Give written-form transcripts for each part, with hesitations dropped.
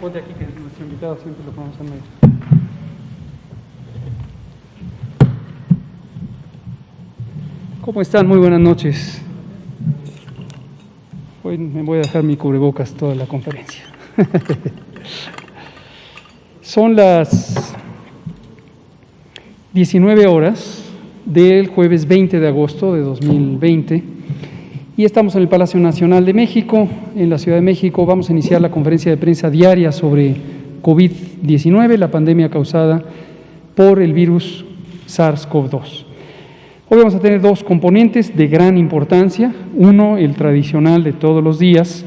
Ponte aquí que nuestro invitado siempre lo ponemos en medio. ¿Cómo están? Muy buenas noches. Hoy me voy a dejar mi cubrebocas toda la conferencia. Son las 19 horas del jueves 20 de agosto de 2020 y estamos en el Palacio Nacional de México, en la Ciudad de México. Vamos a iniciar la conferencia de prensa diaria sobre COVID-19, la pandemia causada por el virus SARS-CoV-2. Hoy vamos a tener dos componentes de gran importancia. Uno, el tradicional de todos los días,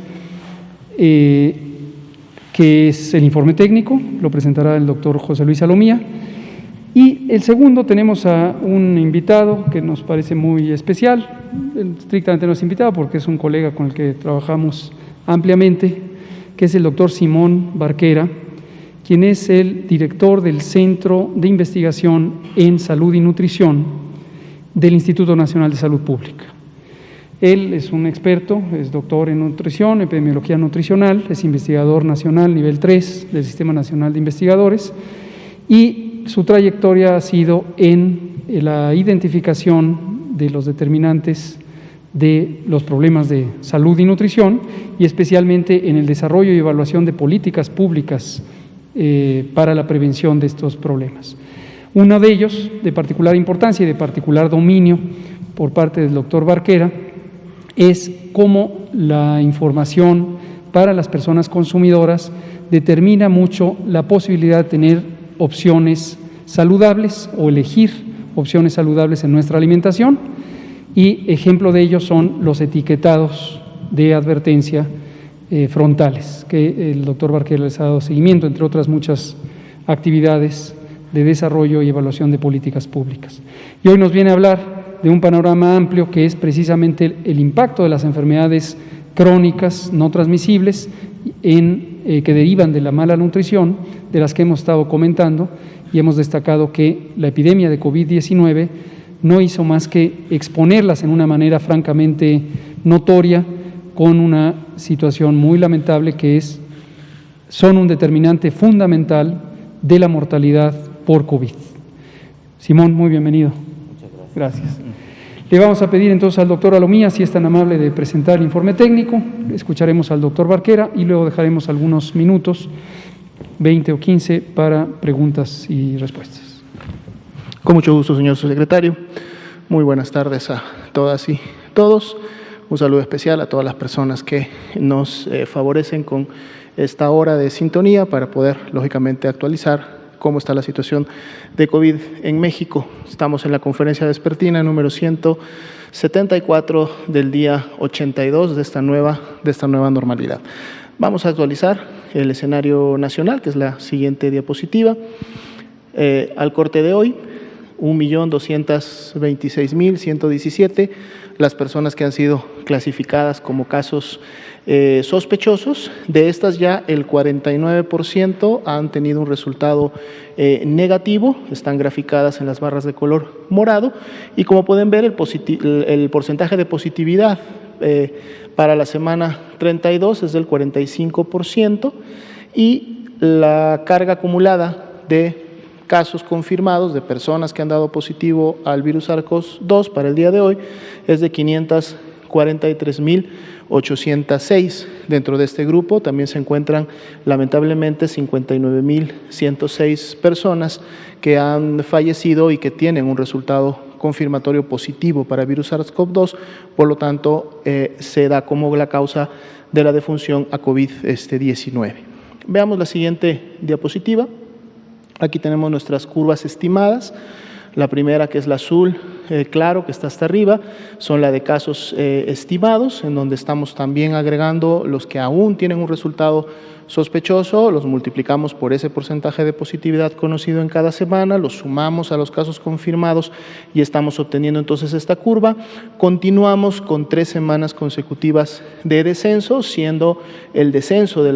que es el informe técnico, lo presentará el doctor José Luis Salomía. Y el segundo, tenemos a un invitado que nos parece muy especial, estrictamente no es invitado porque es un colega con el que trabajamos ampliamente, que es el doctor Simón Barquera, quien es el director del Centro de Investigación en Salud y Nutrición del Instituto Nacional de Salud Pública. Él es un experto, es doctor en nutrición, epidemiología nutricional, es investigador nacional nivel 3 del Sistema Nacional de Investigadores y su trayectoria ha sido en la identificación de los determinantes de los problemas de salud y nutrición y especialmente en el desarrollo y evaluación de políticas públicas para la prevención de estos problemas. Uno de ellos, de particular importancia y de particular dominio por parte del doctor Barquera, es cómo la información para las personas consumidoras determina mucho la posibilidad de tener opciones saludables o elegir opciones saludables en nuestra alimentación, y ejemplo de ello son los etiquetados de advertencia frontales, que el doctor Barquera les ha dado seguimiento, entre otras muchas actividades de desarrollo y evaluación de políticas públicas. Y hoy nos viene a hablar de un panorama amplio que es precisamente el impacto de las enfermedades crónicas no transmisibles que derivan de la mala nutrición, de las que hemos estado comentando, y hemos destacado que la epidemia de COVID-19 no hizo más que exponerlas en una manera francamente notoria, con una situación muy lamentable que son un determinante fundamental de la mortalidad por COVID. Simón, muy bienvenido. Muchas gracias. Gracias. Le vamos a pedir entonces al doctor Salomía, si es tan amable, de presentar el informe técnico. Escucharemos al doctor Barquera y luego dejaremos algunos minutos, 20 o 15, para preguntas y respuestas. Con mucho gusto, señor subsecretario. Muy buenas tardes a todas y todos. Un saludo especial a todas las personas que nos favorecen con esta hora de sintonía para poder, lógicamente, actualizar cómo está la situación de COVID en México. Estamos en la conferencia vespertina número 174 del día 82 de esta nueva normalidad. Vamos a actualizar el escenario nacional, que es la siguiente diapositiva. Al corte de hoy, 1.226.117 las personas que han sido clasificadas como casos sospechosos. De estas ya el 49% han tenido un resultado negativo, están graficadas en las barras de color morado, y como pueden ver el porcentaje de positividad para la semana 32 es del 45% y la carga acumulada de casos confirmados de personas que han dado positivo al virus SARS-CoV-2 para el día de hoy es de 543.806. Dentro de este grupo también se encuentran lamentablemente 59.106 personas que han fallecido y que tienen un resultado confirmatorio positivo para virus SARS-CoV-2, por lo tanto se da como la causa de la defunción a COVID-19. Veamos la siguiente diapositiva. Aquí tenemos nuestras curvas estimadas. La primera, que es la azul claro, que está hasta arriba, son la de casos estimados, en donde estamos también agregando los que aún tienen un resultado sospechoso, los multiplicamos por ese porcentaje de positividad conocido en cada semana, los sumamos a los casos confirmados y estamos obteniendo entonces esta curva. Continuamos con 3 semanas consecutivas de descenso, siendo el descenso de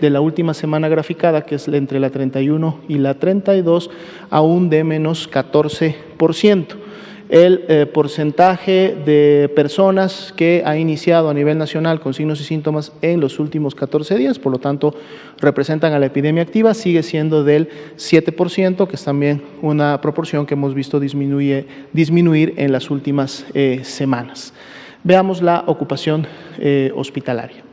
la última semana graficada, que es entre la 31 y la 32, aún de menos 14%. el porcentaje de personas que ha iniciado a nivel nacional con signos y síntomas en los últimos 14 días, por lo tanto representan a la epidemia activa, sigue siendo del 7%, que es también una proporción que hemos visto disminuir en las últimas semanas. Veamos la ocupación hospitalaria.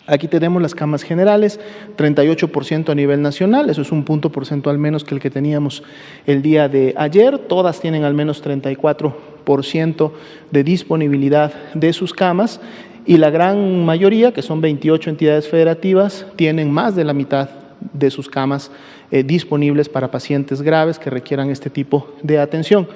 Aquí tenemos las camas generales, 38% a nivel nacional, eso es un punto porcentual menos que el que teníamos el día de ayer, todas tienen al menos 34% de disponibilidad de sus camas y la gran mayoría, que son 28 entidades federativas, tienen más de la mitad de sus camas disponibles para pacientes graves que requieran este tipo de atención.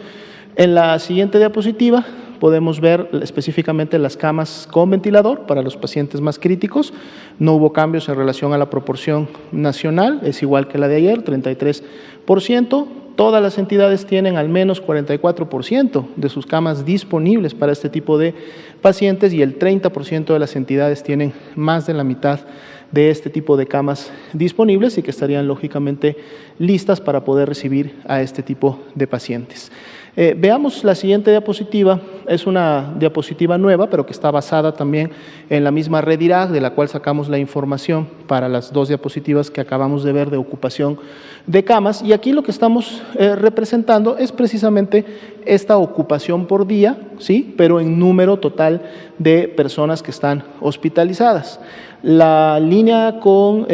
En la siguiente diapositiva podemos ver específicamente las camas con ventilador para los pacientes más críticos. No hubo cambios en relación a la proporción nacional, es igual que la de ayer, 33%. Todas las entidades tienen al menos 44% de sus camas disponibles para este tipo de pacientes y el 30% de las entidades tienen más de la mitad de este tipo de camas disponibles y que estarían lógicamente listas para poder recibir a este tipo de pacientes. Veamos la siguiente diapositiva, es una diapositiva nueva, pero que está basada también en la misma red IRAG, de la cual sacamos la información para las dos diapositivas que acabamos de ver de ocupación de camas, y aquí lo que estamos representando es precisamente esta ocupación por día, ¿sí? Pero en número total de personas que están hospitalizadas. La línea con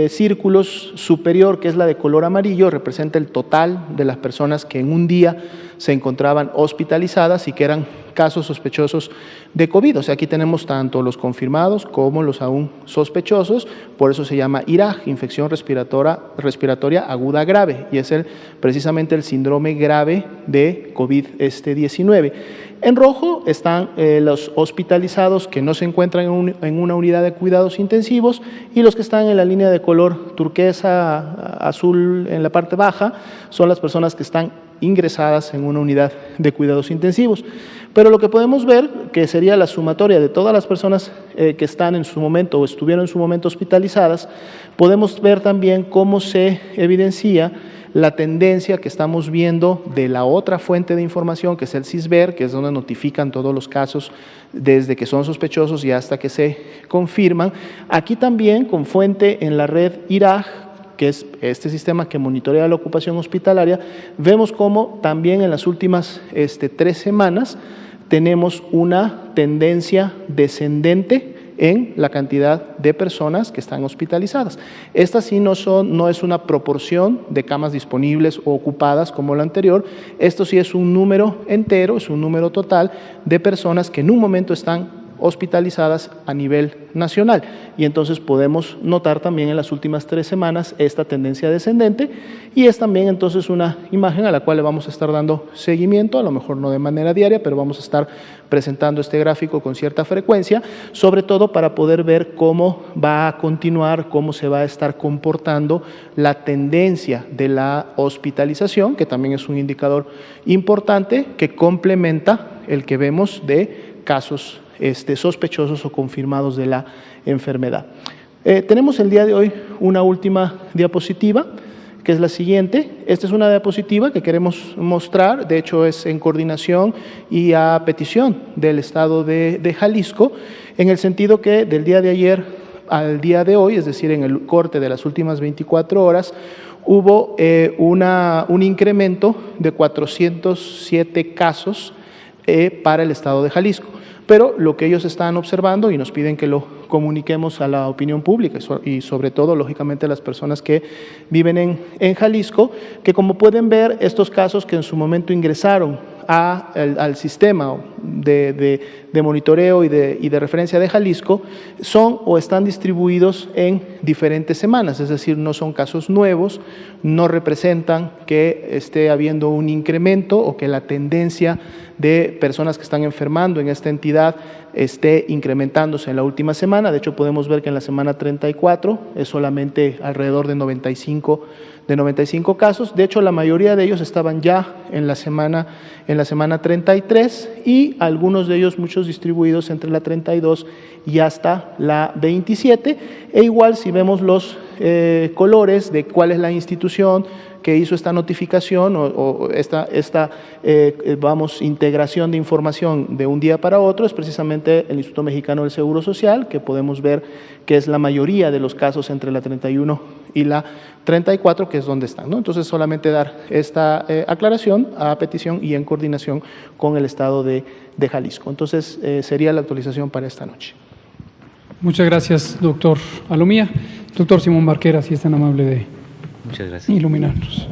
círculos superior, que es la de color amarillo, representa el total de las personas que en un día se encontraban hospitalizadas y que eran casos sospechosos de COVID. O sea, aquí tenemos tanto los confirmados como los aún sospechosos, por eso se llama IRAG, infección respiratoria aguda grave, y es precisamente el síndrome grave de COVID-19. En rojo están los hospitalizados que no se encuentran en una unidad de cuidados intensivos, y los que están en la línea de color turquesa, azul en la parte baja, son las personas que están ingresadas en una unidad de cuidados intensivos. Pero lo que podemos ver, que sería la sumatoria de todas las personas que están en su momento o estuvieron en su momento hospitalizadas, podemos ver también cómo se evidencia la tendencia que estamos viendo de la otra fuente de información, que es el CISBER, que es donde notifican todos los casos desde que son sospechosos y hasta que se confirman. Aquí también con fuente en la red IRAG, que es este sistema que monitorea la ocupación hospitalaria, vemos cómo también en las últimas 3 semanas tenemos una tendencia descendente en la cantidad de personas que están hospitalizadas. Esta sí no es una proporción de camas disponibles o ocupadas como la anterior, esto sí es un número entero, es un número total de personas que en un momento están hospitalizadas a nivel nacional, y entonces podemos notar también en las últimas 3 semanas esta tendencia descendente, y es también entonces una imagen a la cual le vamos a estar dando seguimiento, a lo mejor no de manera diaria, pero vamos a estar presentando este gráfico con cierta frecuencia, sobre todo para poder ver cómo va a continuar, cómo se va a estar comportando la tendencia de la hospitalización, que también es un indicador importante que complementa el que vemos de casos sospechosos o confirmados de la enfermedad. Tenemos el día de hoy una última diapositiva, que es la siguiente. Esta es una diapositiva que queremos mostrar, de hecho es en coordinación y a petición del Estado de Jalisco, en el sentido que del día de ayer al día de hoy, es decir, en el corte de las últimas 24 horas, hubo un incremento de 407 casos para el Estado de Jalisco. Pero lo que ellos están observando y nos piden que lo comuniquemos a la opinión pública y sobre todo, lógicamente, a las personas que viven en Jalisco, que como pueden ver, estos casos que en su momento ingresaron al sistema de monitoreo y de referencia de Jalisco son o están distribuidos en diferentes semanas, es decir, no son casos nuevos, no representan que esté habiendo un incremento o que la tendencia de personas que están enfermando en esta entidad esté incrementándose en la última semana. De hecho, podemos ver que en la semana 34 es solamente alrededor de 95 casos. De hecho, la mayoría de ellos estaban ya en la semana 33 y algunos de ellos, muchos distribuidos entre la 32 y hasta la 27. E igual si vemos los colores de cuál es la institución que hizo esta notificación o esta integración de información de un día para otro, es precisamente el Instituto Mexicano del Seguro Social, que podemos ver que es la mayoría de los casos entre la 31 y la 34, que es donde están, ¿no? Entonces, solamente dar esta aclaración a petición y en coordinación con el Estado de Jalisco. Entonces, sería la actualización para esta noche. Muchas gracias, doctor Alomía. Doctor Simón Barquera, si es tan amable de Muchas gracias. iluminarnos.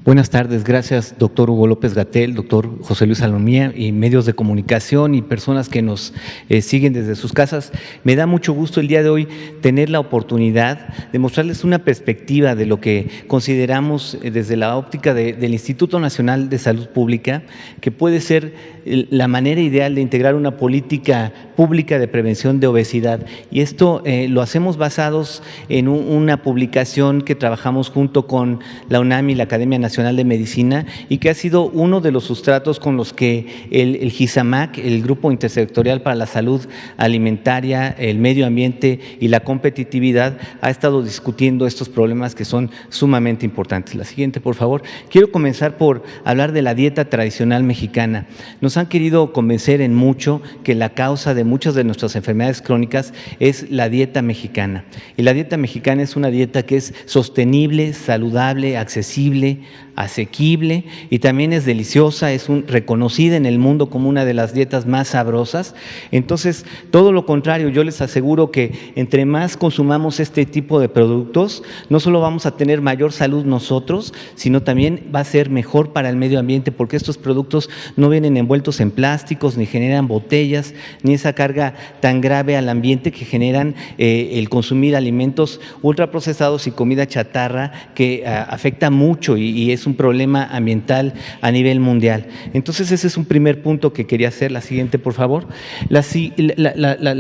Buenas tardes, gracias doctor Hugo López-Gatell, doctor José Luis Alomía y medios de comunicación y personas que nos siguen desde sus casas. Me da mucho gusto el día de hoy tener la oportunidad de mostrarles una perspectiva de lo que consideramos desde la óptica del Instituto Nacional de Salud Pública, que puede ser la manera ideal de integrar una política pública de prevención de obesidad. Y esto lo hacemos basados en una publicación que trabajamos junto con la UNAM y la Academia Nacional de Medicina y que ha sido uno de los sustratos con los que el GISAMAC, el Grupo Intersectorial para la Salud Alimentaria, el Medio Ambiente y la Competitividad, ha estado discutiendo estos problemas que son sumamente importantes. La siguiente, por favor. Quiero comenzar por hablar de la dieta tradicional mexicana. Nos han querido convencer en mucho que la causa de muchas de nuestras enfermedades crónicas es la dieta mexicana. Y la dieta mexicana es una dieta que es sostenible, saludable, accesible, asequible y también es deliciosa, es reconocida en el mundo como una de las dietas más sabrosas. Entonces, todo lo contrario, yo les aseguro que entre más consumamos este tipo de productos, no solo vamos a tener mayor salud nosotros, sino también va a ser mejor para el medio ambiente, porque estos productos no vienen envueltos en plásticos, ni generan botellas, ni esa carga tan grave al ambiente que generan el consumir alimentos ultraprocesados y comida chatarra que afecta mucho y es un problema ambiental a nivel mundial. Entonces, ese es un primer punto que quería hacer. La siguiente, por favor. La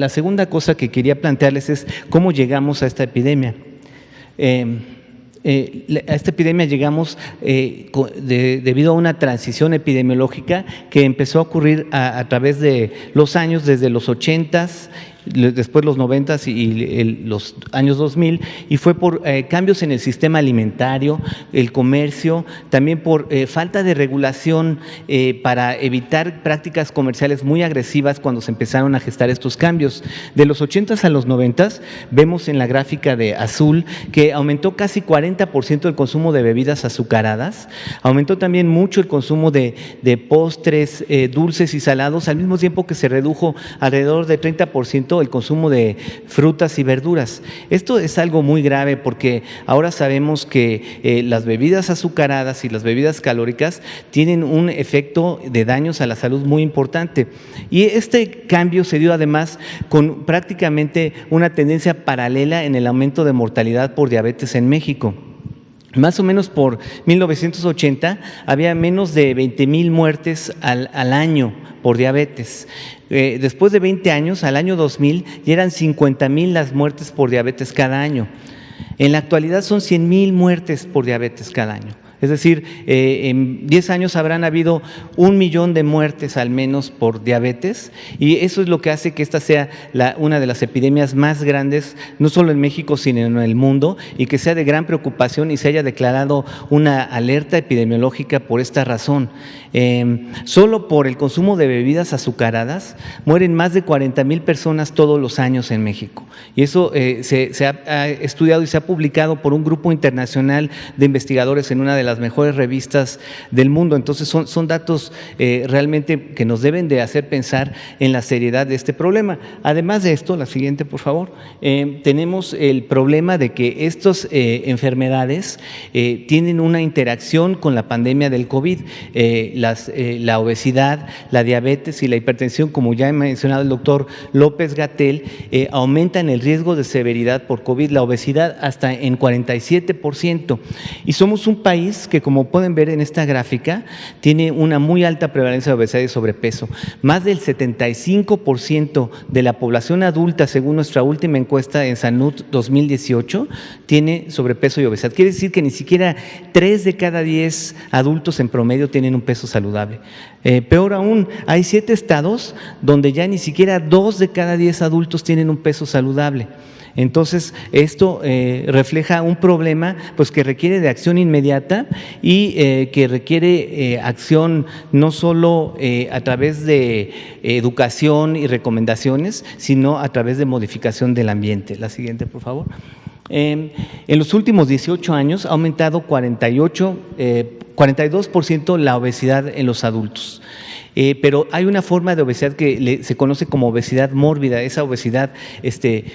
segunda cosa que quería plantearles es cómo llegamos a esta epidemia. A esta epidemia llegamos debido a una transición epidemiológica que empezó a ocurrir a través de los años, desde los 80s, después los 90s y los años 2000, y fue por cambios en el sistema alimentario, el comercio, también por falta de regulación para evitar prácticas comerciales muy agresivas cuando se empezaron a gestar estos cambios. De los 80s a los 90s, vemos en la gráfica de azul que aumentó casi 40% el consumo de bebidas azucaradas, aumentó también mucho el consumo de postres, dulces y salados, al mismo tiempo que se redujo alrededor de 30% el consumo de frutas y verduras. Esto es algo muy grave porque ahora sabemos que las bebidas azucaradas y las bebidas calóricas tienen un efecto de daños a la salud muy importante. Y este cambio se dio además con prácticamente una tendencia paralela en el aumento de mortalidad por diabetes en México. Más o menos por 1980 había menos de 20,000 muertes al año por diabetes. Después de 20 años, al año 2000, ya eran 50,000 las muertes por diabetes cada año. En la actualidad son 100,000 muertes por diabetes cada año. Es decir, en 10 años habrán habido 1 millón de muertes al menos por diabetes, y eso es lo que hace que esta sea una de las epidemias más grandes, no solo en México, sino en el mundo, y que sea de gran preocupación y se haya declarado una alerta epidemiológica por esta razón. Solo por el consumo de bebidas azucaradas mueren más de 40,000 personas todos los años en México. Y eso se ha estudiado y se ha publicado por un grupo internacional de investigadores en una de las mejores revistas del mundo. Entonces son datos realmente que nos deben de hacer pensar en la seriedad de este problema. Además de esto, la siguiente por favor, tenemos el problema de que estas enfermedades tienen una interacción con la pandemia del COVID. La obesidad, la diabetes y la hipertensión, como ya ha mencionado el doctor López-Gatell, aumentan el riesgo de severidad por COVID, la obesidad hasta en 47%. Y somos un país que, como pueden ver en esta gráfica, tiene una muy alta prevalencia de obesidad y sobrepeso. Más del 75% de la población adulta, según nuestra última encuesta en SANUD 2018, tiene sobrepeso y obesidad. Quiere decir que ni siquiera 3 de cada 10 adultos en promedio tienen un peso saludable. Peor aún, hay 7 estados donde ya ni siquiera 2 de cada 10 adultos tienen un peso saludable. Entonces, esto refleja un problema pues, que requiere de acción inmediata y que requiere acción no solo a través de educación y recomendaciones, sino a través de modificación del ambiente. La siguiente, por favor. En los últimos 18 años ha aumentado 42% la obesidad en los adultos. Pero hay una forma de obesidad que se conoce como obesidad mórbida, esa obesidad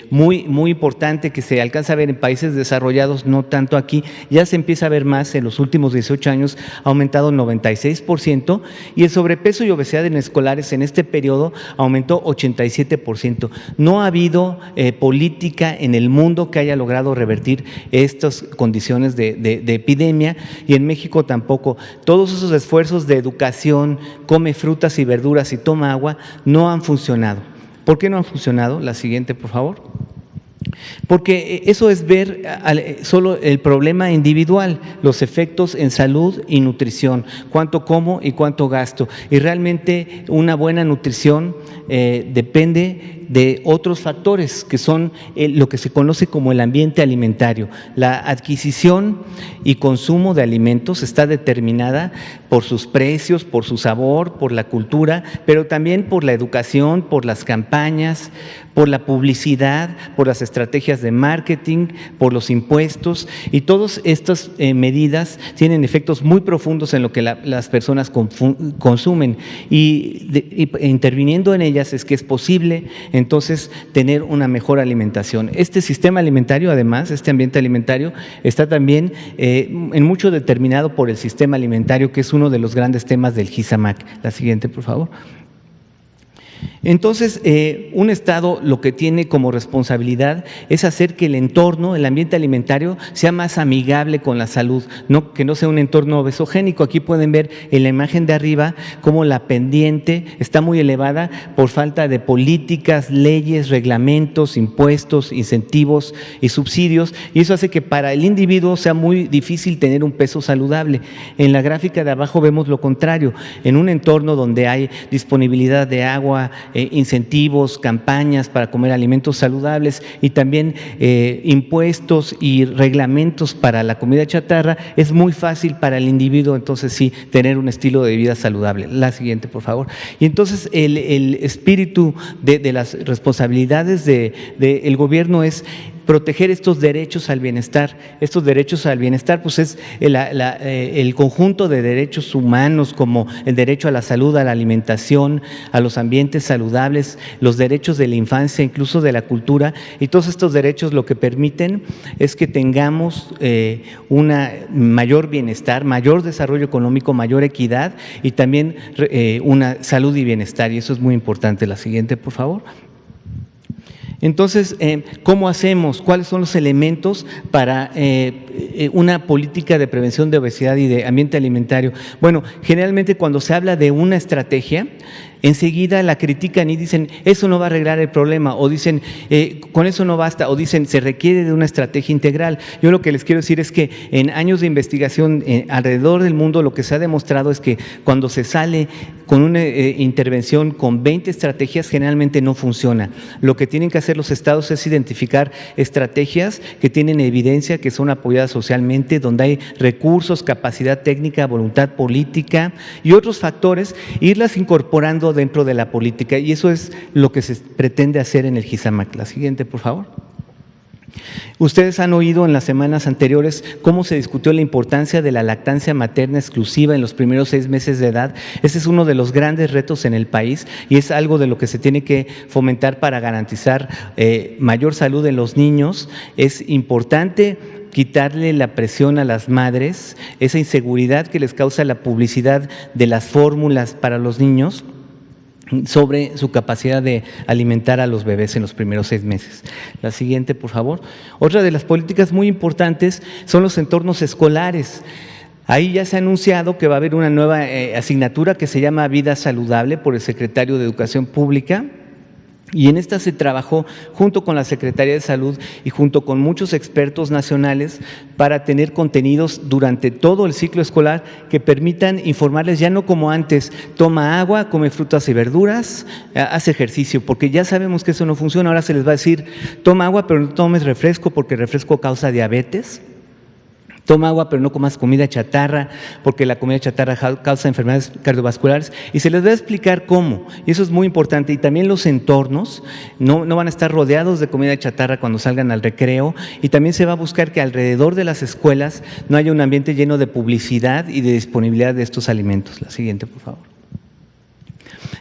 muy importante que se alcanza a ver en países desarrollados, no tanto aquí, ya se empieza a ver más. En los últimos 18 años ha aumentado 96% y el sobrepeso y obesidad en escolares en este periodo aumentó 87%. No ha habido política en el mundo que haya logrado revertir estas condiciones de epidemia, y en México tampoco. Todos esos esfuerzos de educación, come frutas y verduras y toma agua, no han funcionado. ¿Por qué no han funcionado? La siguiente, por favor. Porque eso es ver solo el problema individual, los efectos en salud y nutrición, cuánto como y cuánto gasto. Y realmente una buena nutrición depende de otros factores que son lo que se conoce como el ambiente alimentario. La adquisición y consumo de alimentos está determinada por sus precios, por su sabor, por la cultura, pero también por la educación, por las campañas, por la publicidad, por las estrategias de marketing, por los impuestos, y todas estas medidas tienen efectos muy profundos en lo que las personas consumen, y interviniendo en ellas es que es posible entonces tener una mejor alimentación. Este sistema alimentario, además, este ambiente alimentario, está también en mucho determinado por el sistema alimentario, que es uno de los grandes temas del GISAMAC. La siguiente, por favor. Entonces, un Estado lo que tiene como responsabilidad es hacer que el entorno, el ambiente alimentario, sea más amigable con la salud, que no sea un entorno obesogénico. Aquí pueden ver en la imagen de arriba cómo la pendiente está muy elevada por falta de políticas, leyes, reglamentos, impuestos, incentivos y subsidios, y eso hace que para el individuo sea muy difícil tener un peso saludable. En la gráfica de abajo vemos lo contrario. En un entorno donde hay disponibilidad de agua, incentivos, campañas para comer alimentos saludables y también impuestos y reglamentos para la comida chatarra, es muy fácil para el individuo entonces sí tener un estilo de vida saludable. La siguiente, por favor. Y entonces el espíritu de las responsabilidades del gobierno es proteger estos derechos al bienestar. Estos derechos al bienestar pues es el conjunto de derechos humanos, como el derecho a la salud, a la alimentación, a los ambientes saludables, los derechos de la infancia, incluso de la cultura, y todos estos derechos lo que permiten es que tengamos una mayor bienestar, mayor desarrollo económico, mayor equidad y también una salud y bienestar, y eso es muy importante. La siguiente, por favor. Entonces, ¿cómo hacemos? ¿Cuáles son los elementos para una política de prevención de obesidad y de ambiente alimentario? Bueno, generalmente cuando se habla de una estrategia, enseguida la critican y dicen, eso no va a arreglar el problema, o dicen, con eso no basta, o dicen, se requiere de una estrategia integral. Yo lo que les quiero decir es que en años de investigación alrededor del mundo, lo que se ha demostrado es que cuando se sale con una intervención con 20 estrategias, generalmente no funciona. Lo que tienen que hacer los estados es identificar estrategias que tienen evidencia, que son apoyadas socialmente, donde hay recursos, capacidad técnica, voluntad política y otros factores, irlas incorporando dentro de la política, y eso es lo que se pretende hacer en el GISAMAC. La siguiente, por favor. Ustedes han oído en las semanas anteriores cómo se discutió la importancia de la lactancia materna exclusiva en los primeros 6 meses de edad. Ese es uno de los grandes retos en el país y es algo de lo que se tiene que fomentar para garantizar mayor salud en los niños. Es importante quitarle la presión a las madres, esa inseguridad que les causa la publicidad de las fórmulas para los niños sobre su capacidad de alimentar a los bebés en los primeros 6 meses. La siguiente, por favor. Otra de las políticas muy importantes son los entornos escolares. Ahí ya se ha anunciado que va a haber una nueva asignatura que se llama Vida Saludable por el secretario de Educación Pública, Y en esta se trabajó junto con la Secretaría de Salud y junto con muchos expertos nacionales para tener contenidos durante todo el ciclo escolar que permitan informarles, ya no como antes, toma agua, come frutas y verduras, haz ejercicio, porque ya sabemos que eso no funciona. Ahora se les va a decir, toma agua pero no tomes refresco porque el refresco causa diabetes. Toma agua, pero no comas comida chatarra, porque la comida chatarra causa enfermedades cardiovasculares, y se les va a explicar cómo, y eso es muy importante. Y también los entornos no van a estar rodeados de comida chatarra cuando salgan al recreo, y también se va a buscar que alrededor de las escuelas no haya un ambiente lleno de publicidad y de disponibilidad de estos alimentos. La siguiente, por favor.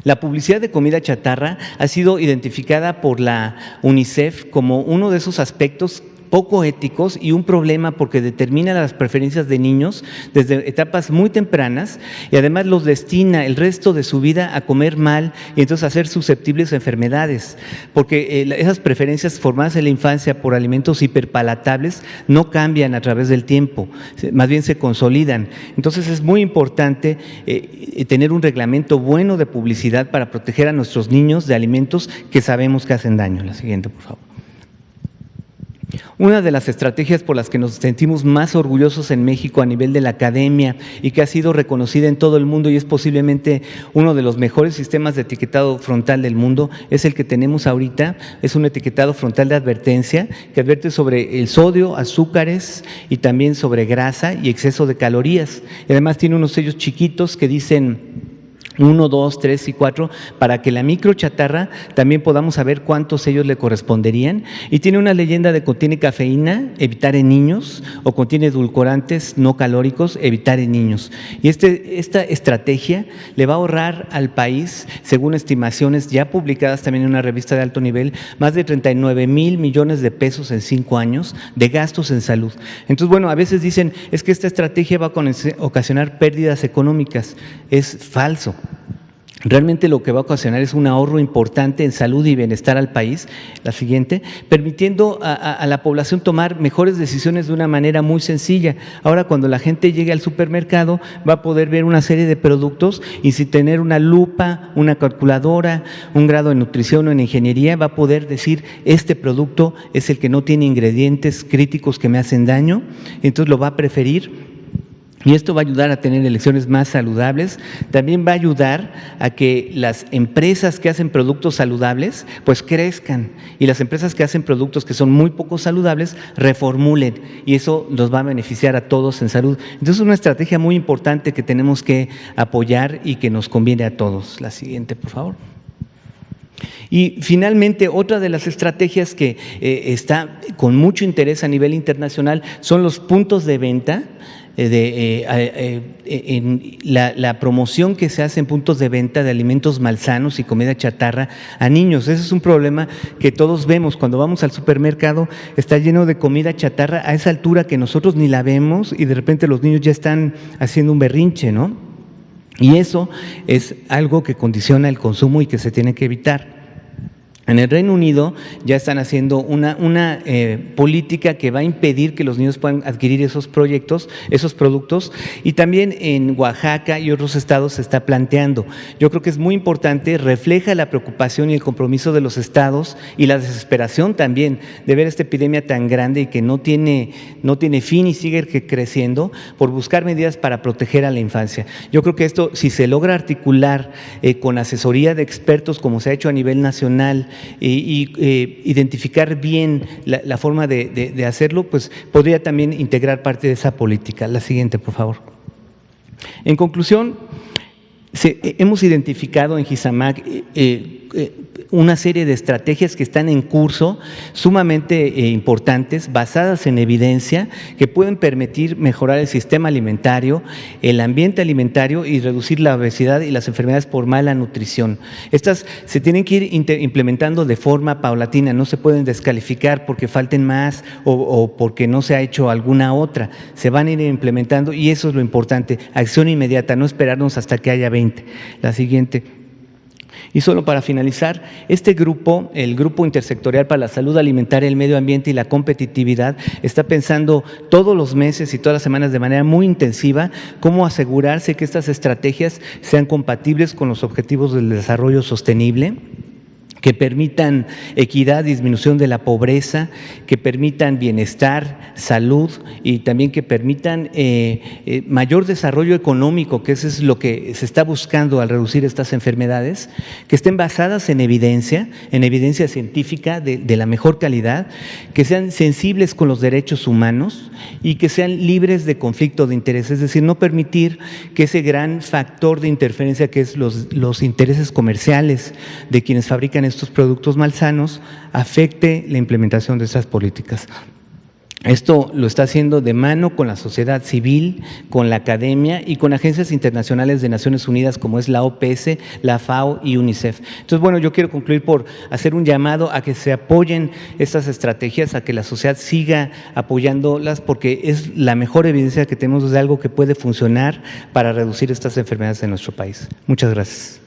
La publicidad de comida chatarra ha sido identificada por la UNICEF como uno de esos aspectos poco éticos y un problema porque determina las preferencias de niños desde etapas muy tempranas y además los destina el resto de su vida a comer mal y entonces a ser susceptibles a enfermedades, porque esas preferencias formadas en la infancia por alimentos hiperpalatables no cambian a través del tiempo, más bien se consolidan. Entonces es muy importante tener un reglamento bueno de publicidad para proteger a nuestros niños de alimentos que sabemos que hacen daño. La siguiente, por favor. Una de las estrategias por las que nos sentimos más orgullosos en México a nivel de la academia y que ha sido reconocida en todo el mundo y es posiblemente uno de los mejores sistemas de etiquetado frontal del mundo es el que tenemos ahorita. Es un etiquetado frontal de advertencia que advierte sobre el sodio, azúcares y también sobre grasa y exceso de calorías. Y además tiene unos sellos chiquitos que dicen 1, 2, 3 y 4, para que la microchatarra también podamos saber cuántos sellos le corresponderían. Y tiene una leyenda de contiene cafeína, evitar en niños, o contiene edulcorantes no calóricos, evitar en niños. Y esta estrategia le va a ahorrar al país, según estimaciones ya publicadas también en una revista de alto nivel, más de 39,000 millones de pesos en 5 años de gastos en salud. Entonces, bueno, a veces dicen, es que esta estrategia va a ocasionar pérdidas económicas. Es falso. Realmente lo que va a ocasionar es un ahorro importante en salud y bienestar al país, la siguiente, permitiendo a la población tomar mejores decisiones de una manera muy sencilla. Ahora cuando la gente llegue al supermercado va a poder ver una serie de productos y sin tener una lupa, una calculadora, un grado en nutrición o en ingeniería, va a poder decir este producto es el que no tiene ingredientes críticos que me hacen daño, entonces lo va a preferir. Y esto va a ayudar a tener elecciones más saludables, también va a ayudar a que las empresas que hacen productos saludables pues crezcan y las empresas que hacen productos que son muy poco saludables reformulen y eso nos va a beneficiar a todos en salud. Entonces es una estrategia muy importante que tenemos que apoyar y que nos conviene a todos. La siguiente, por favor. Y finalmente, otra de las estrategias que está con mucho interés a nivel internacional son los puntos de venta. En la promoción que se hace en puntos de venta de alimentos malsanos y comida chatarra a niños. Ese es un problema que todos vemos cuando vamos al supermercado, está lleno de comida chatarra a esa altura que nosotros ni la vemos y de repente los niños ya están haciendo un berrinche, ¿no? Y eso es algo que condiciona el consumo y que se tiene que evitar. En el Reino Unido ya están haciendo una política que va a impedir que los niños puedan adquirir esos productos, y también en Oaxaca y otros estados se está planteando. Yo creo que es muy importante, refleja la preocupación y el compromiso de los estados y la desesperación también de ver esta epidemia tan grande y que no tiene fin y sigue creciendo por buscar medidas para proteger a la infancia. Yo creo que esto, si se logra articular con asesoría de expertos como se ha hecho a nivel nacional, identificar bien la forma de hacerlo, pues podría también integrar parte de esa política. La siguiente, por favor. En conclusión, hemos identificado en GISAMAC una serie de estrategias que están en curso, sumamente importantes, basadas en evidencia, que pueden permitir mejorar el sistema alimentario, el ambiente alimentario y reducir la obesidad y las enfermedades por mala nutrición. Estas se tienen que ir implementando de forma paulatina, no se pueden descalificar porque falten más o porque no se ha hecho alguna otra, se van a ir implementando y eso es lo importante, acción inmediata, no esperarnos hasta que haya 20. La siguiente. Y solo para finalizar, este grupo, el Grupo Intersectorial para la Salud Alimentaria, el Medio Ambiente y la Competitividad, está pensando todos los meses y todas las semanas de manera muy intensiva cómo asegurarse que estas estrategias sean compatibles con los objetivos del desarrollo sostenible, que permitan equidad, disminución de la pobreza, que permitan bienestar, salud y también que permitan mayor desarrollo económico, que eso es lo que se está buscando al reducir estas enfermedades, que estén basadas en evidencia científica de la mejor calidad, que sean sensibles con los derechos humanos y que sean libres de conflicto de interés, es decir, no permitir que ese gran factor de interferencia que es los intereses comerciales de quienes fabrican estos productos malsanos afecte la implementación de estas políticas. Esto lo está haciendo de mano con la sociedad civil, con la academia y con agencias internacionales de Naciones Unidas como es la OPS, la FAO y UNICEF. Entonces, bueno, yo quiero concluir por hacer un llamado a que se apoyen estas estrategias, a que la sociedad siga apoyándolas, porque es la mejor evidencia que tenemos de algo que puede funcionar para reducir estas enfermedades en nuestro país. Muchas gracias.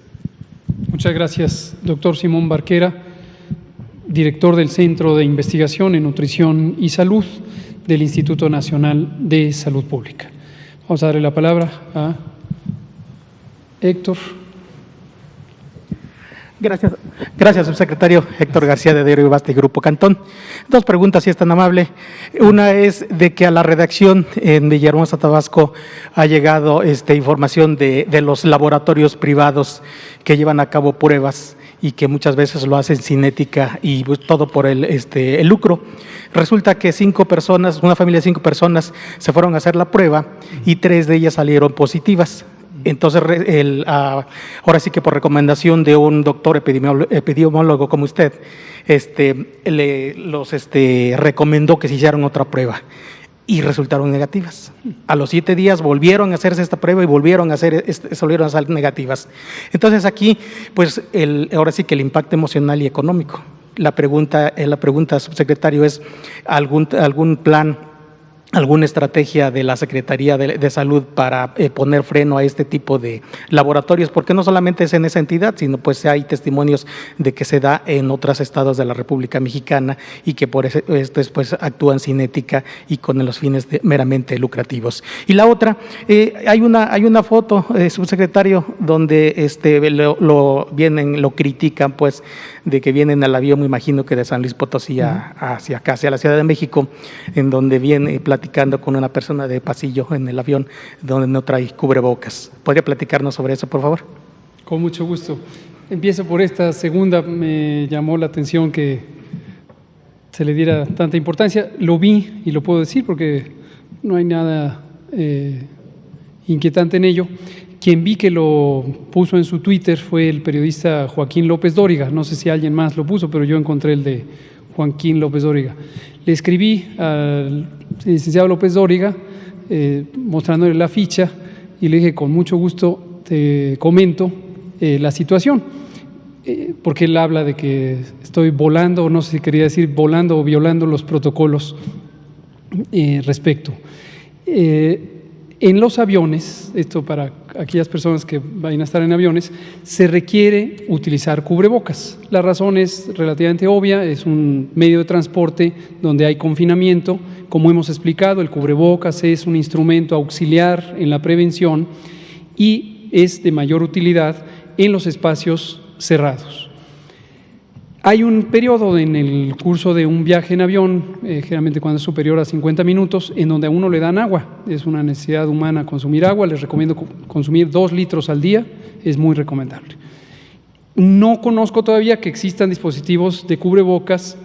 Muchas gracias, doctor Simón Barquera, director del Centro de Investigación en Nutrición y Salud del Instituto Nacional de Salud Pública. Vamos a darle la palabra a Héctor. Gracias, subsecretario Héctor García de Diario Basta y Grupo Cantón. Dos preguntas, si es tan amable. Una es de que a la redacción en Villahermosa, Tabasco, ha llegado información de los laboratorios privados que llevan a cabo pruebas y que muchas veces lo hacen sin ética y todo por el lucro. Resulta que 5 personas, una familia de 5 personas, se fueron a hacer la prueba y 3 de ellas salieron positivas. Entonces, ahora sí que por recomendación de un doctor epidemiólogo como usted, los recomendó que se hicieran otra prueba y resultaron negativas. A los 7 días volvieron a hacerse esta prueba y volvieron a salir negativas. Entonces aquí, pues, ahora sí que el impacto emocional y económico. La pregunta, subsecretario, es algún plan, alguna estrategia de la Secretaría de Salud para poner freno a este tipo de laboratorios, porque no solamente es en esa entidad, sino pues hay testimonios de que se da en otros estados de la República Mexicana y que por eso pues actúan sin ética y con los fines meramente lucrativos. Y la otra, hay una foto, subsecretario, donde lo critican, pues, de que vienen al avión, me imagino que de San Luis Potosí hacia acá, hacia la Ciudad de México, en donde viene platicando con una persona de pasillo en el avión donde no trae cubrebocas. ¿Podría platicarnos sobre eso, por favor? Con mucho gusto. Empiezo por esta segunda. Me llamó la atención que se le diera tanta importancia. Lo vi y lo puedo decir porque no hay nada inquietante en ello. Quien vi que lo puso en su Twitter fue el periodista Joaquín López Dóriga. No sé si alguien más lo puso, pero yo encontré el de Joaquín López Dóriga. Le escribí al licenciado López Dóriga mostrándole la ficha y le dije: con mucho gusto te comento la situación, porque él habla de que estoy volando, no sé si quería decir volando o violando los protocolos respecto. En los aviones, esto para aquellas personas que vayan a estar en aviones, se requiere utilizar cubrebocas. La razón es relativamente obvia, es un medio de transporte donde hay confinamiento. Como hemos explicado, el cubrebocas es un instrumento auxiliar en la prevención y es de mayor utilidad en los espacios cerrados. Hay un periodo en el curso de un viaje en avión, generalmente cuando es superior a 50 minutos, en donde a uno le dan agua. Es una necesidad humana consumir agua. Les recomiendo consumir 2 litros al día, es muy recomendable. No conozco todavía que existan dispositivos de cubrebocas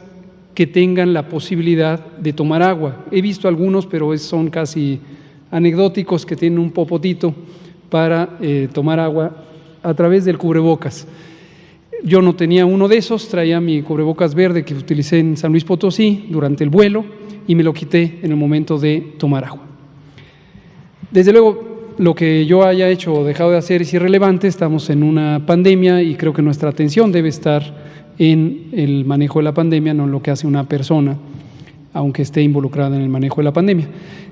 que tengan la posibilidad de tomar agua. He visto algunos, pero son casi anecdóticos, que tienen un popotito para tomar agua a través del cubrebocas. Yo no tenía uno de esos, traía mi cubrebocas verde que utilicé en San Luis Potosí durante el vuelo y me lo quité en el momento de tomar agua. Desde luego, lo que yo haya hecho o dejado de hacer es irrelevante. Estamos en una pandemia y creo que nuestra atención debe estar en el manejo de la pandemia, no en lo que hace una persona, aunque esté involucrada en el manejo de la pandemia.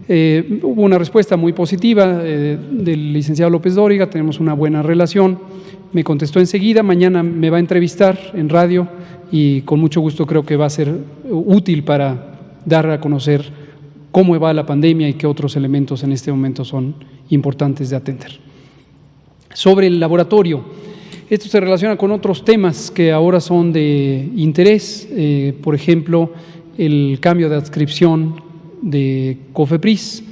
Hubo una respuesta muy positiva del licenciado López Dóriga, tenemos una buena relación. Me contestó enseguida, mañana me va a entrevistar en radio y con mucho gusto creo que va a ser útil para dar a conocer cómo va la pandemia y qué otros elementos en este momento son importantes de atender. Sobre el laboratorio, Esto se relaciona con otros temas que ahora son de interés, por ejemplo, el cambio de adscripción de COFEPRIS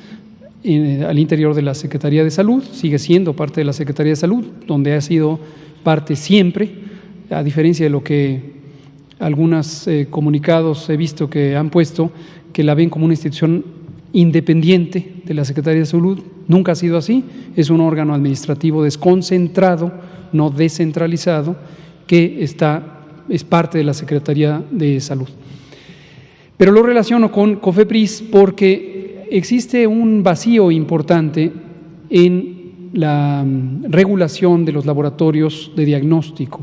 al interior de la Secretaría de Salud, sigue siendo parte de la Secretaría de Salud, donde ha sido parte siempre, a diferencia de lo que algunos comunicados he visto que han puesto, que la ven como una institución independiente de la Secretaría de Salud. Nunca ha sido así, es un órgano administrativo desconcentrado, no descentralizado, que es parte de la Secretaría de Salud. Pero lo relaciono con COFEPRIS porque existe un vacío importante en la regulación de los laboratorios de diagnóstico.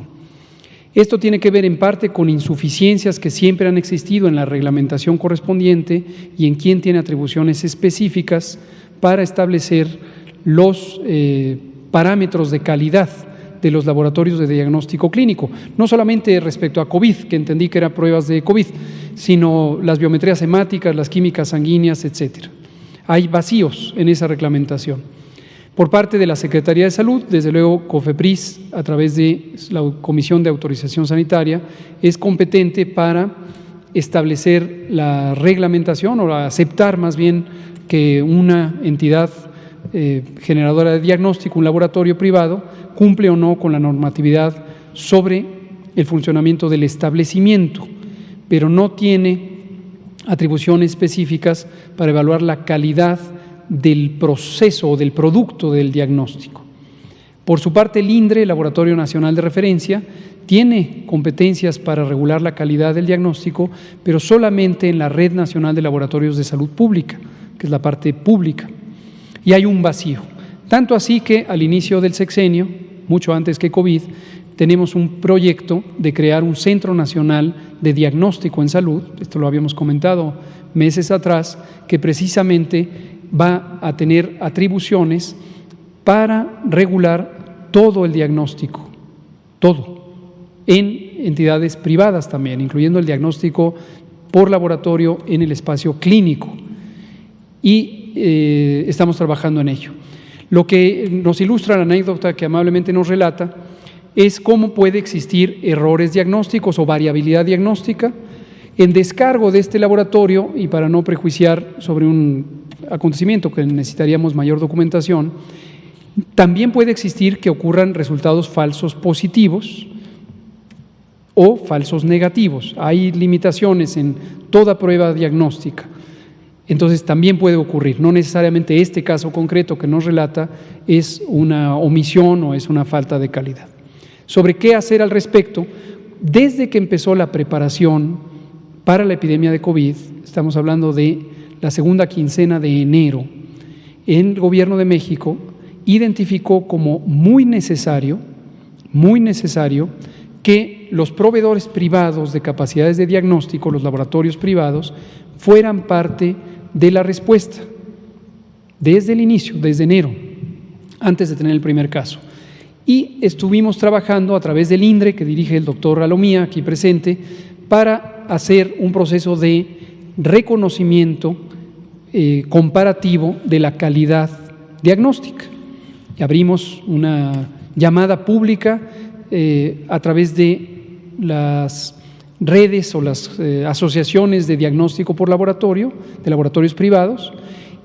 Esto tiene que ver en parte con insuficiencias que siempre han existido en la reglamentación correspondiente y en quién tiene atribuciones específicas para establecer los parámetros de calidad de los laboratorios de diagnóstico clínico, no solamente respecto a COVID, que entendí que eran pruebas de COVID, sino las biometrías hemáticas, las químicas sanguíneas, etcétera. Hay vacíos en esa reglamentación. Por parte de la Secretaría de Salud, desde luego COFEPRIS, a través de la Comisión de Autorización Sanitaria, es competente para establecer la reglamentación o aceptar más bien que una entidad generadora de diagnóstico, un laboratorio privado, cumple o no con la normatividad sobre el funcionamiento del establecimiento, pero no tiene atribuciones específicas para evaluar la calidad del proceso o del producto del diagnóstico. Por su parte, el INDRE, el Laboratorio Nacional de Referencia, tiene competencias para regular la calidad del diagnóstico, pero solamente en la Red Nacional de Laboratorios de Salud Pública, que es la parte pública. Y hay un vacío. Tanto así que al inicio del sexenio, mucho antes que COVID, tenemos un proyecto de crear un Centro Nacional de Diagnóstico en Salud, esto lo habíamos comentado meses atrás, que precisamente va a tener atribuciones para regular todo el diagnóstico, todo, en entidades privadas también, incluyendo el diagnóstico por laboratorio en el espacio clínico. Y estamos trabajando en ello. Lo que nos ilustra la anécdota que amablemente nos relata es cómo puede existir errores diagnósticos o variabilidad diagnóstica en descargo de este laboratorio, y para no prejuiciar sobre un acontecimiento que necesitaríamos mayor documentación, también puede existir que ocurran resultados falsos positivos o falsos negativos. Hay limitaciones en toda prueba diagnóstica. Entonces también puede ocurrir, no necesariamente este caso concreto que nos relata es una omisión o es una falta de calidad. Sobre qué hacer al respecto, desde que empezó la preparación para la epidemia de COVID, estamos hablando de la segunda quincena de enero, el Gobierno de México identificó como muy necesario que los proveedores privados de capacidades de diagnóstico, los laboratorios privados, fueran parte de la respuesta desde el inicio, desde enero, antes de tener el primer caso. Y estuvimos trabajando a través del INDRE, que dirige el doctor Alomía, aquí presente, para hacer un proceso de reconocimiento comparativo de la calidad diagnóstica. Y abrimos una llamada pública a través de las redes o las asociaciones de diagnóstico por laboratorio, de laboratorios privados,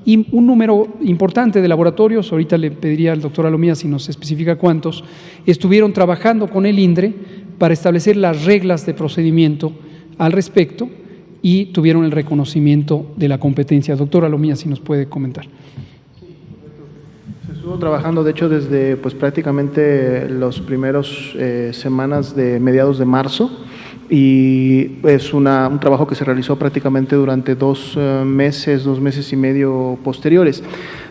y un número importante de laboratorios, ahorita le pediría al doctor Alomía si nos especifica cuántos, estuvieron trabajando con el INDRE para establecer las reglas de procedimiento al respecto y tuvieron el reconocimiento de la competencia. Doctor Alomía, si nos puede comentar. Se estuvo trabajando, de hecho, desde prácticamente los primeros semanas de mediados de marzo, y es un trabajo que se realizó prácticamente durante 2 meses y medio posteriores.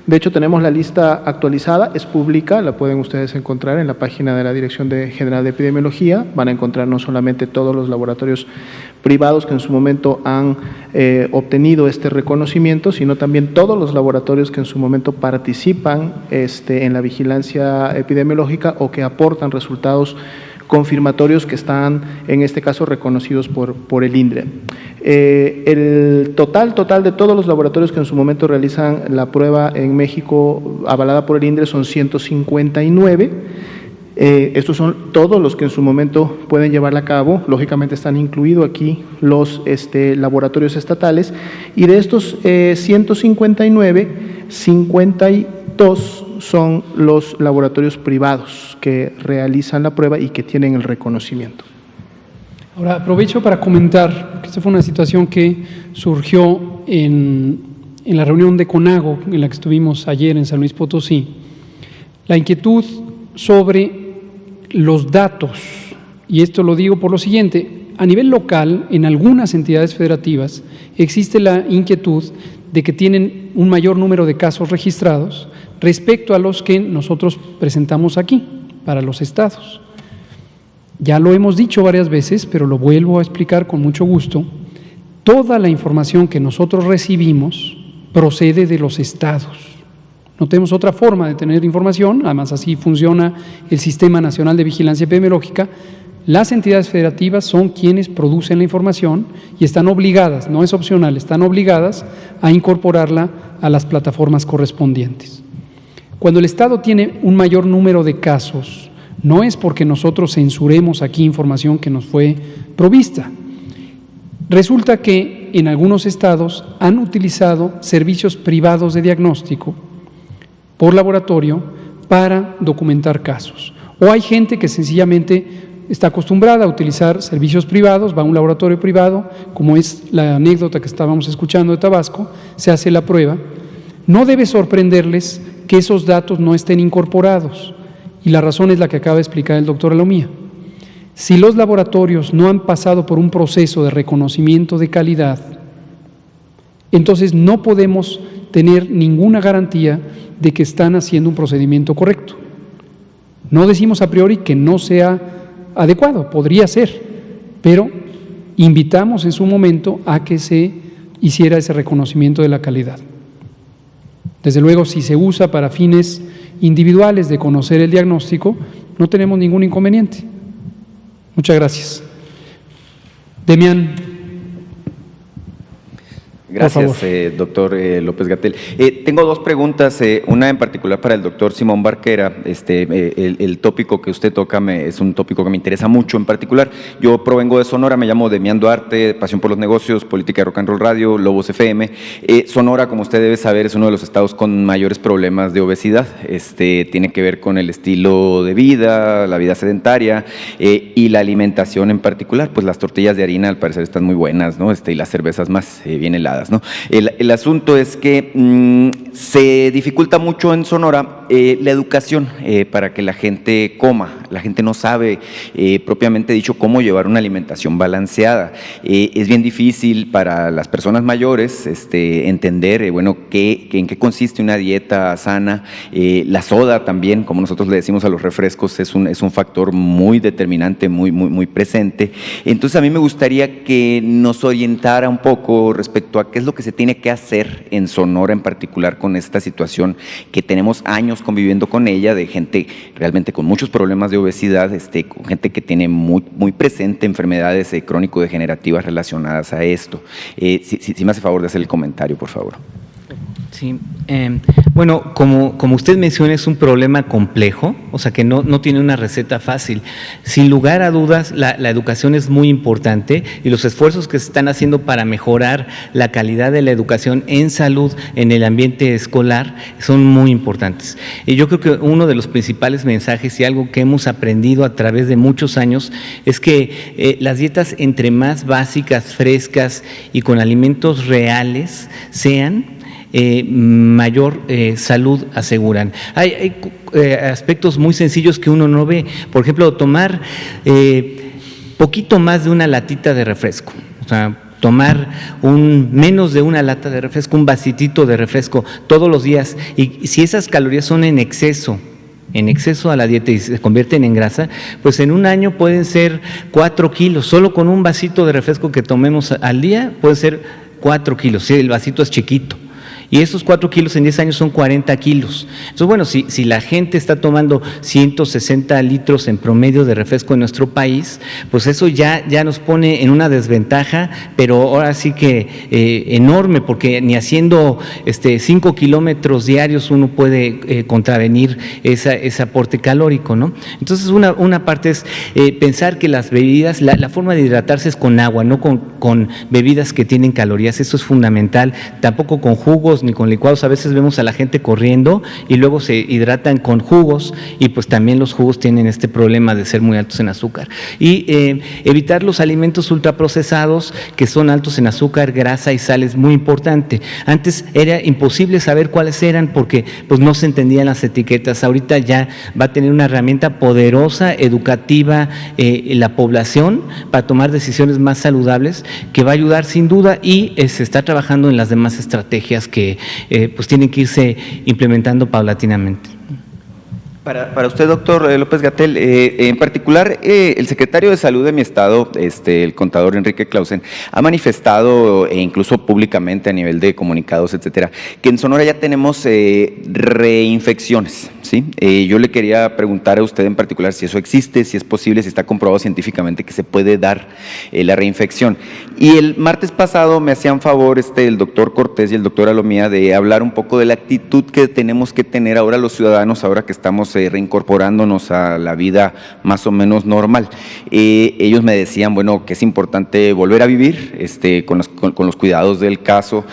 De hecho, tenemos la lista actualizada, es pública, la pueden ustedes encontrar en la página de la Dirección General de Epidemiología. Van a encontrar no solamente todos los laboratorios privados que en su momento han obtenido este reconocimiento, sino también todos los laboratorios que en su momento participan en la vigilancia epidemiológica o que aportan resultados confirmatorios que están, en este caso, reconocidos por el INDRE. El total de todos los laboratorios que en su momento realizan la prueba en México avalada por el INDRE son 159. Estos son todos los que en su momento pueden llevarla a cabo. Lógicamente están incluidos aquí los laboratorios estatales, y de estos 159, 52 son los laboratorios privados que realizan la prueba y que tienen el reconocimiento. Ahora, aprovecho para comentar que esta fue una situación que surgió en la reunión de CONAGO, en la que estuvimos ayer en San Luis Potosí, la inquietud sobre los datos, y esto lo digo por lo siguiente: a nivel local, en algunas entidades federativas, existe la inquietud de que tienen un mayor número de casos registrados respecto a los que nosotros presentamos aquí, para los estados. Ya lo hemos dicho varias veces, pero lo vuelvo a explicar con mucho gusto: toda la información que nosotros recibimos procede de los estados. No tenemos otra forma de tener información, además así funciona el Sistema Nacional de Vigilancia Epidemiológica. Las entidades federativas son quienes producen la información y están obligadas, no es opcional, están obligadas a incorporarla a las plataformas correspondientes. Cuando el Estado tiene un mayor número de casos, no es porque nosotros censuremos aquí información que nos fue provista. Resulta que en algunos estados han utilizado servicios privados de diagnóstico por laboratorio para documentar casos. O hay gente que sencillamente está acostumbrada a utilizar servicios privados, va a un laboratorio privado, como es la anécdota que estábamos escuchando de Tabasco, se hace la prueba. No debe sorprenderles que esos datos no estén incorporados, y la razón es la que acaba de explicar el doctor Alomía. Si los laboratorios no han pasado por un proceso de reconocimiento de calidad, entonces no podemos tener ninguna garantía de que están haciendo un procedimiento correcto. No decimos a priori que no sea adecuado, podría ser, pero invitamos en su momento a que se hiciera ese reconocimiento de la calidad. Desde luego, si se usa para fines individuales de conocer el diagnóstico, no tenemos ningún inconveniente. Muchas gracias. Demián. Gracias, doctor López-Gatell. Tengo dos preguntas, una en particular para el doctor Simón Barquera. El tópico que usted toca es un tópico que me interesa mucho en particular. Yo provengo de Sonora, me llamo Demián Duarte, Pasión por los Negocios, Política de Rock and Roll Radio, Lobos FM. Sonora, como usted debe saber, es uno de los estados con mayores problemas de obesidad. Tiene que ver con el estilo de vida, la vida sedentaria y la alimentación en particular. Pues las tortillas de harina al parecer están muy buenas, ¿no? Y las cervezas más bien heladas, ¿no? El asunto es que se dificulta mucho en Sonora la educación para que la gente coma. La gente no sabe propiamente dicho cómo llevar una alimentación balanceada. Es bien difícil para las personas mayores entender bueno, en qué consiste una dieta sana. La soda también, como nosotros le decimos a los refrescos, es un factor muy determinante, muy presente. Entonces a mí me gustaría que nos orientara un poco respecto a qué es lo que se tiene que hacer en Sonora en particular con esta situación que tenemos años conviviendo con ella, de gente realmente con muchos problemas de obesidad, con gente que tiene muy presente enfermedades crónico-degenerativas relacionadas a esto. Si me hace favor de hacer el comentario, por favor. Sí, bueno, como usted menciona, es un problema complejo, o sea que no tiene una receta fácil. Sin lugar a dudas, la educación es muy importante y los esfuerzos que se están haciendo para mejorar la calidad de la educación en salud en el ambiente escolar son muy importantes. Y yo creo que uno de los principales mensajes y algo que hemos aprendido a través de muchos años es que las dietas entre más básicas, frescas y con alimentos reales sean, mayor salud aseguran. Hay aspectos muy sencillos que uno no ve. Por ejemplo, tomar poquito más de una latita de refresco. O sea, tomar menos de una lata de refresco, un vasitito de refresco todos los días. Y si esas calorías son en exceso a la dieta y se convierten en grasa, pues en un año pueden ser 4 kilos. Solo con un vasito de refresco que tomemos al día puede ser 4 kilos. Sí, el vasito es chiquito. Y esos 4 kilos en 10 años son 40 kilos. Entonces, bueno, si la gente está tomando 160 litros en promedio de refresco en nuestro país, pues eso ya nos pone en una desventaja, pero ahora sí que enorme, porque ni haciendo 5 kilómetros diarios uno puede contravenir ese aporte calórico, ¿no? Entonces, una parte es pensar que las bebidas, la forma de hidratarse es con agua, no con bebidas que tienen calorías. Eso es fundamental. Tampoco con jugos ni con licuados. A veces vemos a la gente corriendo y luego se hidratan con jugos, y pues también los jugos tienen este problema de ser muy altos en azúcar. Y evitar los alimentos ultraprocesados que son altos en azúcar, grasa y sal es muy importante. Antes era imposible saber cuáles eran porque pues no se entendían las etiquetas. Ahorita ya va a tener una herramienta poderosa, educativa, la población para tomar decisiones más saludables, que va a ayudar sin duda, y se está trabajando en las demás estrategias que pues tienen que irse implementando paulatinamente. Para usted, doctor López-Gatell, en particular, el secretario de Salud de mi estado, el contador Enrique Clausen, ha manifestado, e incluso públicamente a nivel de comunicados, etcétera, que en Sonora ya tenemos reinfecciones, ¿sí? Yo le quería preguntar a usted en particular si eso existe, si es posible, si está comprobado científicamente que se puede dar la reinfección. Y el martes pasado me hacían favor el doctor Cortés y el doctor Alomía de hablar un poco de la actitud que tenemos que tener ahora los ciudadanos, ahora que estamos reincorporándonos a la vida más o menos normal. Ellos me decían, bueno, que es importante volver a vivir con los cuidados del caso.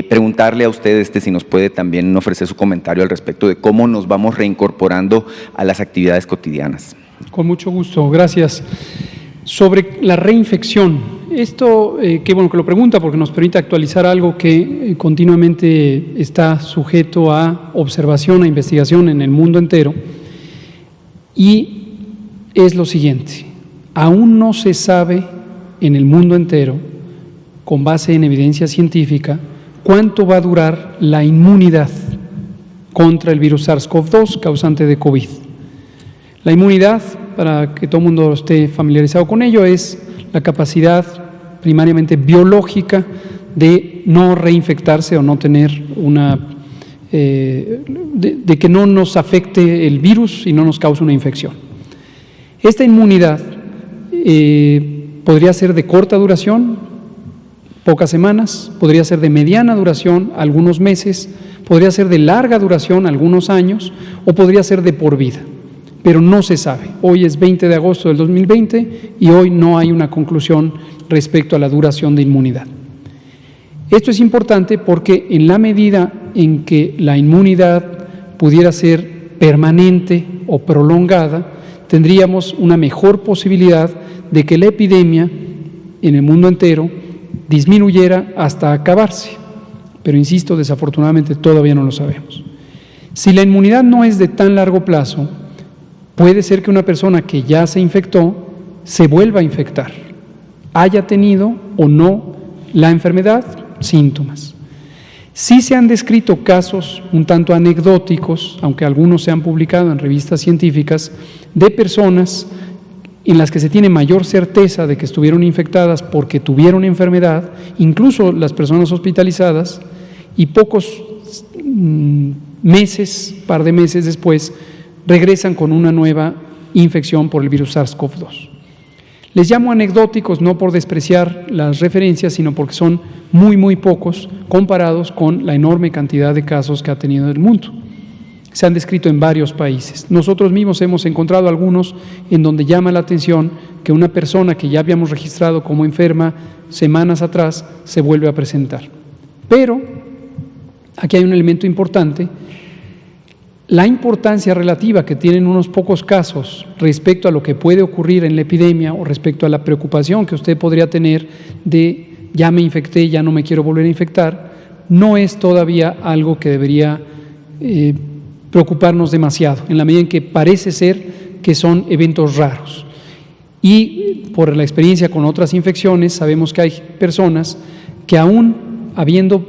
Preguntarle a usted si nos puede también ofrecer su comentario al respecto de cómo nos vamos reincorporando a las actividades cotidianas. Con mucho gusto, gracias. Sobre la reinfección, esto, qué bueno que lo pregunta porque nos permite actualizar algo que continuamente está sujeto a observación, a investigación en el mundo entero, y es lo siguiente: aún no se sabe en el mundo entero, con base en evidencia científica, cuánto va a durar la inmunidad contra el virus SARS-CoV-2 causante de COVID. La inmunidad, para que todo el mundo esté familiarizado con ello, es la capacidad primariamente biológica de no reinfectarse o no tener de que no nos afecte el virus y no nos cause una infección. Esta inmunidad podría ser de corta duración, pocas semanas, podría ser de mediana duración, algunos meses, podría ser de larga duración, algunos años, o podría ser de por vida. Pero no se sabe. Hoy es 20 de agosto del 2020 y hoy no hay una conclusión respecto a la duración de inmunidad. Esto es importante porque en la medida en que la inmunidad pudiera ser permanente o prolongada, tendríamos una mejor posibilidad de que la epidemia en el mundo entero disminuyera hasta acabarse. Pero insisto, desafortunadamente todavía no lo sabemos. Si la inmunidad no es de tan largo plazo, puede ser que una persona que ya se infectó se vuelva a infectar, haya tenido o no la enfermedad, síntomas. Sí se han descrito casos un tanto anecdóticos, aunque algunos se han publicado en revistas científicas, de personas en las que se tiene mayor certeza de que estuvieron infectadas porque tuvieron enfermedad, incluso las personas hospitalizadas, y pocos meses, par de meses después, regresan con una nueva infección por el virus SARS-CoV-2. Les llamo anecdóticos no por despreciar las referencias, sino porque son muy, muy pocos comparados con la enorme cantidad de casos que ha tenido el mundo. Se han descrito en varios países. Nosotros mismos hemos encontrado algunos en donde llama la atención que una persona que ya habíamos registrado como enferma semanas atrás se vuelve a presentar. Pero aquí hay un elemento importante. La importancia relativa que tienen unos pocos casos respecto a lo que puede ocurrir en la epidemia o respecto a la preocupación que usted podría tener de ya me infecté, ya no me quiero volver a infectar, no es todavía algo que debería preocuparnos demasiado, en la medida en que parece ser que son eventos raros. Y por la experiencia con otras infecciones sabemos que hay personas que aún habiendo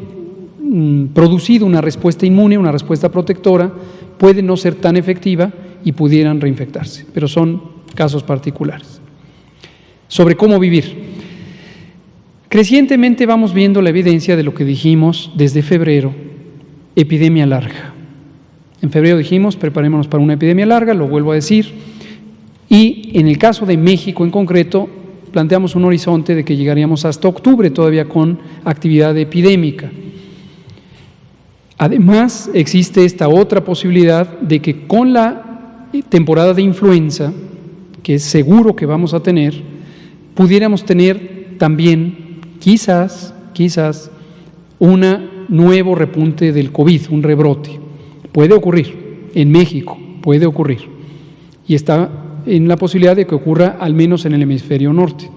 producido una respuesta inmune, una respuesta protectora, puede no ser tan efectiva y pudieran reinfectarse, pero son casos particulares. Sobre cómo vivir. Crecientemente vamos viendo la evidencia de lo que dijimos desde febrero, epidemia larga. En febrero dijimos, preparémonos para una epidemia larga, lo vuelvo a decir, y en el caso de México en concreto, planteamos un horizonte de que llegaríamos hasta octubre todavía con actividad epidémica. Además, existe esta otra posibilidad de que con la temporada de influenza, que es seguro que vamos a tener, pudiéramos tener también, quizás, un nuevo repunte del COVID, un rebrote. Puede ocurrir, en México puede ocurrir, y está en la posibilidad de que ocurra al menos en el hemisferio norte.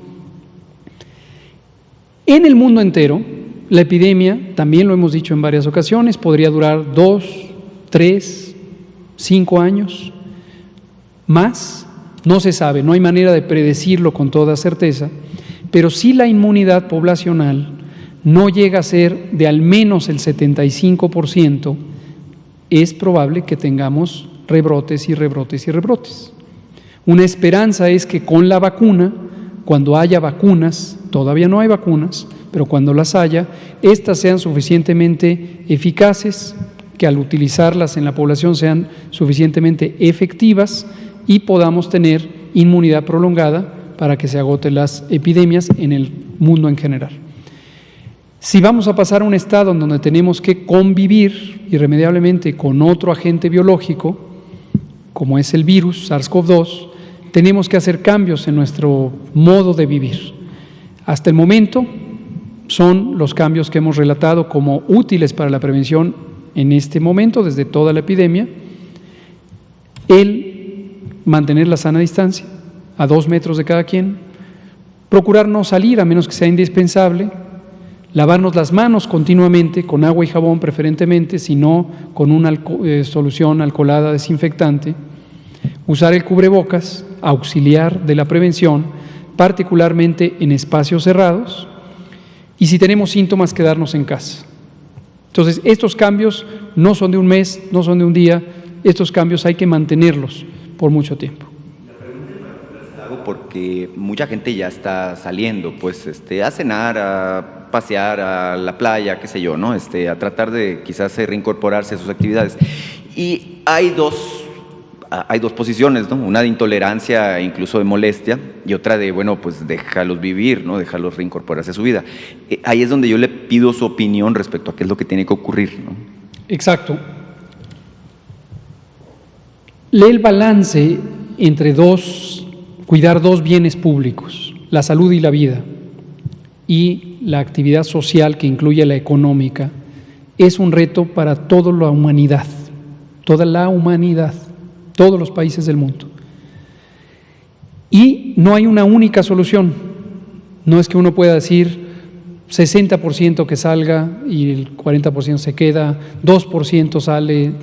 En el mundo entero, la epidemia, también lo hemos dicho en varias ocasiones, podría durar 2, 3, 5 años, más, no se sabe, no hay manera de predecirlo con toda certeza, pero si la inmunidad poblacional no llega a ser de al menos el 75%, es probable que tengamos rebrotes y rebrotes y rebrotes. Una esperanza es que con la vacuna, cuando haya vacunas, todavía no hay vacunas, pero cuando las haya, éstas sean suficientemente eficaces, que al utilizarlas en la población sean suficientemente efectivas y podamos tener inmunidad prolongada para que se agoten las epidemias en el mundo en general. Si vamos a pasar a un estado en donde tenemos que convivir irremediablemente con otro agente biológico, como es el virus SARS-CoV-2, tenemos que hacer cambios en nuestro modo de vivir. Hasta el momento son los cambios que hemos relatado como útiles para la prevención en este momento, desde toda la epidemia: el mantener la sana distancia, a 2 metros de cada quien, procurar no salir a menos que sea indispensable, lavarnos las manos continuamente, con agua y jabón preferentemente, si no con una solución alcoholada desinfectante, usar el cubrebocas, auxiliar de la prevención, particularmente en espacios cerrados, y si tenemos síntomas, quedarnos en casa. Entonces, estos cambios no son de un mes, no son de un día, estos cambios hay que mantenerlos por mucho tiempo. Porque mucha gente ya está saliendo, pues, a cenar, a pasear, a la playa, qué sé yo, ¿no? A tratar de quizás reincorporarse a sus actividades. Y hay dos posiciones, ¿no? Una de intolerancia, incluso de molestia, y otra de, bueno, pues déjalos vivir, ¿no? Déjalos reincorporarse a su vida. Ahí es donde yo le pido su opinión respecto a qué es lo que tiene que ocurrir, ¿no? Exacto. Lee el balance entre cuidar dos bienes públicos, la salud y la vida, y la actividad social que incluye la económica, es un reto para toda la humanidad, todos los países del mundo. Y no hay una única solución. No es que uno pueda decir 60% que salga y el 40% se queda, 2% sale,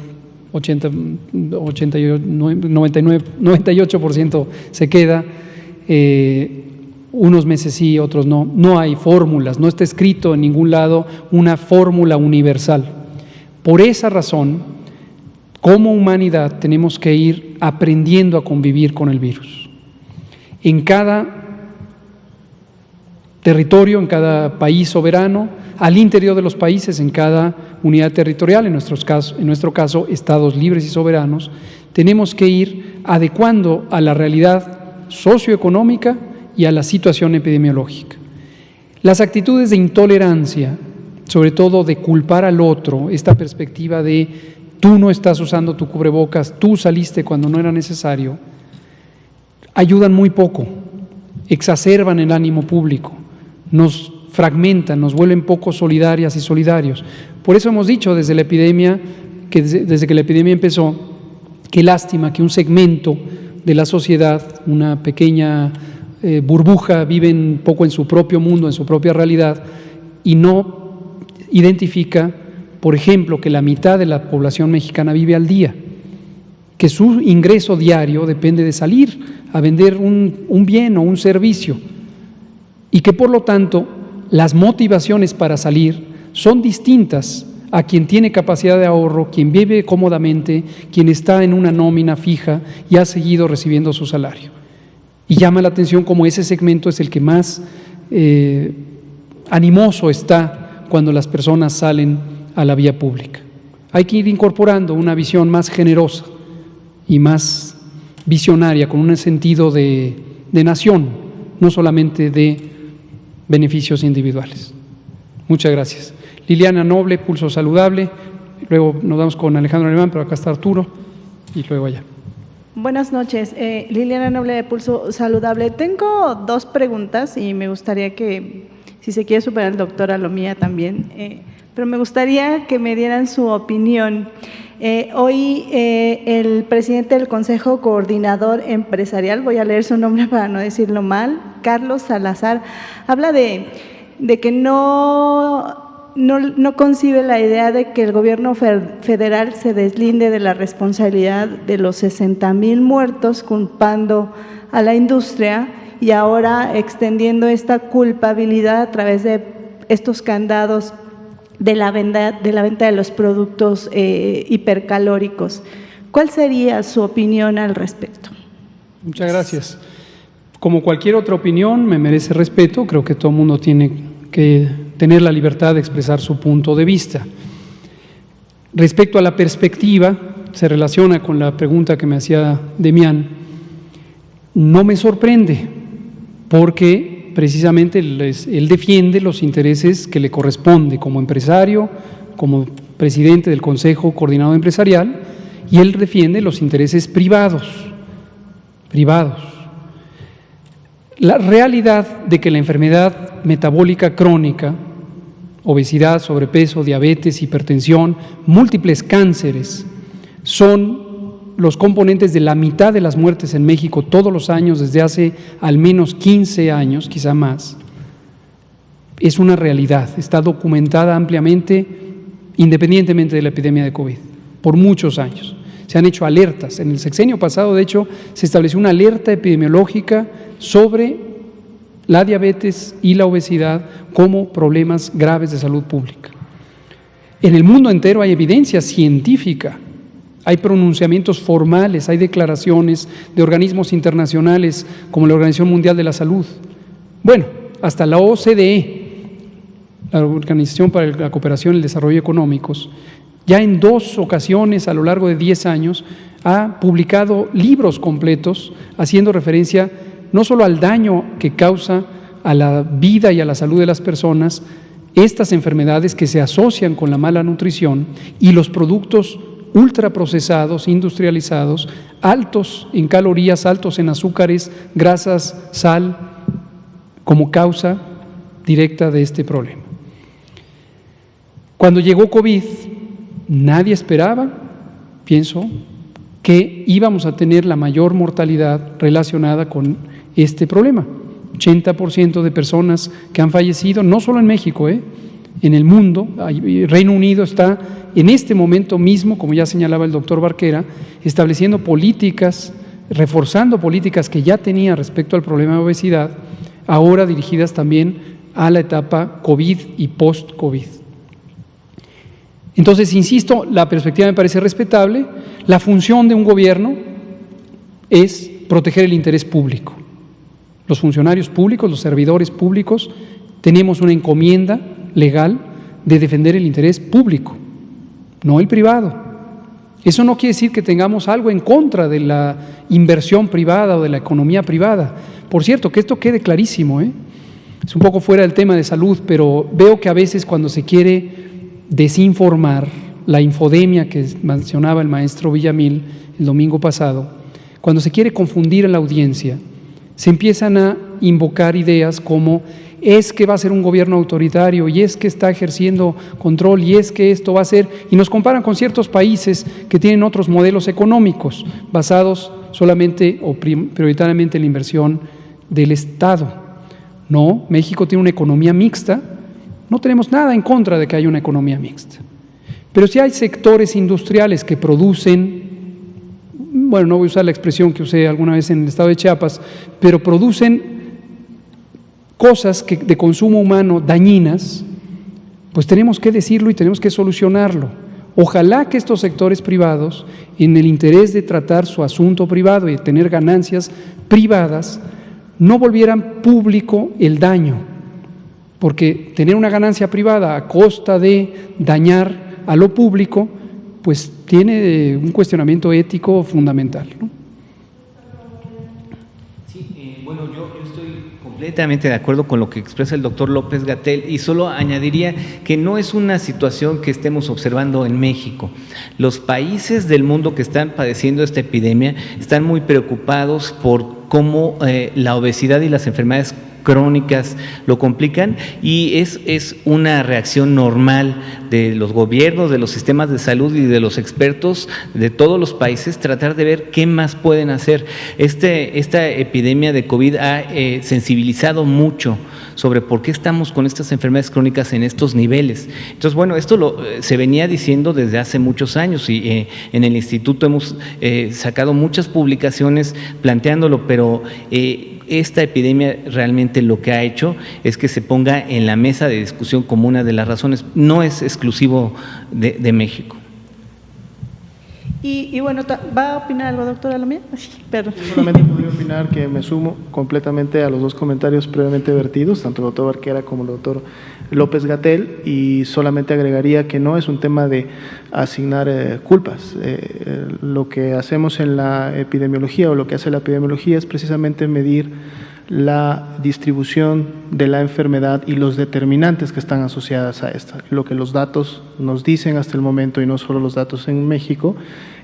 98% se queda, unos meses sí, otros no. No hay fórmulas, no está escrito en ningún lado una fórmula universal. Por esa razón, como humanidad tenemos que ir aprendiendo a convivir con el virus. En cada territorio, en cada país soberano, al interior de los países, en cada unidad territorial, en nuestro caso, estados libres y soberanos, tenemos que ir adecuando a la realidad socioeconómica y a la situación epidemiológica. Las actitudes de intolerancia, sobre todo de culpar al otro, esta perspectiva de tú no estás usando tu cubrebocas, tú saliste cuando no era necesario, ayudan muy poco, exacerban el ánimo público, nos fragmentan, nos vuelven poco solidarias y solidarios. Por eso hemos dicho desde la epidemia, desde que la epidemia empezó, qué lástima que un segmento de la sociedad, una pequeña burbuja, vive un poco en su propio mundo, en su propia realidad, y no identifica, por ejemplo, que la mitad de la población mexicana vive al día, que su ingreso diario depende de salir a vender un bien o un servicio, y que por lo tanto las motivaciones para salir son distintas a quien tiene capacidad de ahorro, quien vive cómodamente, quien está en una nómina fija y ha seguido recibiendo su salario. Y llama la atención cómo ese segmento es el que más animoso está cuando las personas salen a la vía pública. Hay que ir incorporando una visión más generosa y más visionaria, con un sentido de nación, no solamente de beneficios individuales. Muchas gracias. Liliana Noble, Pulso Saludable. Luego nos vamos con Alejandro Alemán, pero acá está Arturo y luego allá. Buenas noches, Liliana Noble de Pulso Saludable. Tengo dos preguntas y me gustaría que, si se quiere superar el doctor, a lo mía también, pero me gustaría que me dieran su opinión. Hoy el presidente del Consejo Coordinador Empresarial, voy a leer su nombre para no decirlo mal, Carlos Salazar, habla de que no concibe la idea de que el gobierno federal se deslinde de la responsabilidad de los 60,000 muertos, culpando a la industria y ahora extendiendo esta culpabilidad a través de estos candados de la venta de los productos hipercalóricos. ¿Cuál sería su opinión al respecto? Muchas gracias. Como cualquier otra opinión, me merece respeto. Creo que todo el mundo tiene que tener la libertad de expresar su punto de vista. Respecto a la perspectiva, se relaciona con la pregunta que me hacía Demián, no me sorprende, porque precisamente él defiende los intereses que le corresponde como empresario, como presidente del Consejo Coordinador Empresarial, y él defiende los intereses privados. La realidad de que la enfermedad metabólica crónica, obesidad, sobrepeso, diabetes, hipertensión, múltiples cánceres, son los componentes de la mitad de las muertes en México todos los años desde hace al menos 15 años, quizá más, es una realidad, está documentada ampliamente, independientemente de la epidemia de COVID, por muchos años. Se han hecho alertas. En el sexenio pasado, de hecho, se estableció una alerta epidemiológica sobre la diabetes y la obesidad como problemas graves de salud pública. En el mundo entero hay evidencia científica, hay pronunciamientos formales, hay declaraciones de organismos internacionales como la Organización Mundial de la Salud. Bueno, hasta la OCDE, la Organización para la Cooperación y el Desarrollo Económicos, ya en 2 ocasiones a lo largo de 10 años ha publicado libros completos haciendo referencia no solo al daño que causa a la vida y a la salud de las personas estas enfermedades que se asocian con la mala nutrición y los productos ultraprocesados, industrializados, altos en calorías, altos en azúcares, grasas, sal, como causa directa de este problema. Cuando llegó COVID, nadie esperaba, pienso, que íbamos a tener la mayor mortalidad relacionada con este problema. 80% de personas que han fallecido, no solo en México, en el mundo. Reino Unido está en este momento mismo, como ya señalaba el doctor Barquera, estableciendo políticas, reforzando políticas que ya tenía respecto al problema de obesidad, ahora dirigidas también a la etapa COVID y post-COVID. Entonces, insisto, la perspectiva me parece respetable. La función de un gobierno es proteger el interés público. Los funcionarios públicos, los servidores públicos, tenemos una encomienda legal de defender el interés público, no el privado. Eso no quiere decir que tengamos algo en contra de la inversión privada o de la economía privada. Por cierto, que esto quede clarísimo, es un poco fuera del tema de salud, pero veo que a veces cuando se quiere desinformar, la infodemia que mencionaba el maestro Villamil el domingo pasado, cuando se quiere confundir a la audiencia, se empiezan a invocar ideas como es que va a ser un gobierno autoritario y es que está ejerciendo control y es que esto va a ser, y nos comparan con ciertos países que tienen otros modelos económicos basados solamente o prioritariamente en la inversión del Estado. No, México tiene una economía mixta. No tenemos nada en contra de que haya una economía mixta. Pero si hay sectores industriales que producen, bueno, no voy a usar la expresión que usé alguna vez en el estado de Chiapas, pero producen cosas de consumo humano dañinas, pues tenemos que decirlo y tenemos que solucionarlo. Ojalá que estos sectores privados, en el interés de tratar su asunto privado y de tener ganancias privadas, no volvieran público el daño. Porque tener una ganancia privada a costa de dañar a lo público pues tiene un cuestionamiento ético fundamental, ¿no? Bueno, yo estoy completamente de acuerdo con lo que expresa el doctor López-Gatell y solo añadiría que no es una situación que estemos observando en México. Los países del mundo que están padeciendo esta epidemia están muy preocupados por cómo la obesidad y las enfermedades crónicas lo complican, y es una reacción normal de los gobiernos, de los sistemas de salud y de los expertos de todos los países tratar de ver qué más pueden hacer. Esta epidemia de COVID ha sensibilizado mucho sobre por qué estamos con estas enfermedades crónicas en estos niveles. Entonces, bueno, esto se venía diciendo desde hace muchos años y en el instituto hemos sacado muchas publicaciones planteándolo, pero esta epidemia realmente lo que ha hecho es que se ponga en la mesa de discusión como una de las razones. No es exclusivo de México. Y bueno, ¿va a opinar algo, doctora Lomía? Perdón. Solamente podría opinar que me sumo completamente a los dos comentarios previamente vertidos, tanto el doctor Barquera como el doctor López-Gatell, y solamente agregaría que no es un tema de asignar culpas. Lo que hacemos en la epidemiología, o lo que hace la epidemiología, es precisamente medir la distribución de la enfermedad y los determinantes que están asociadas a esta. Lo que los datos nos dicen hasta el momento, y no solo los datos en México,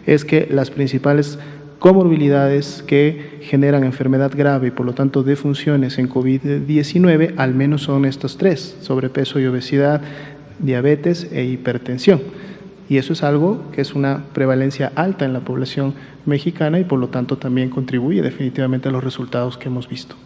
es que las principales comorbilidades que generan enfermedad grave y por lo tanto defunciones en COVID-19 al menos son estos tres: sobrepeso y obesidad, diabetes e hipertensión. Y eso es algo que es una prevalencia alta en la población mexicana y por lo tanto también contribuye definitivamente a los resultados que hemos visto.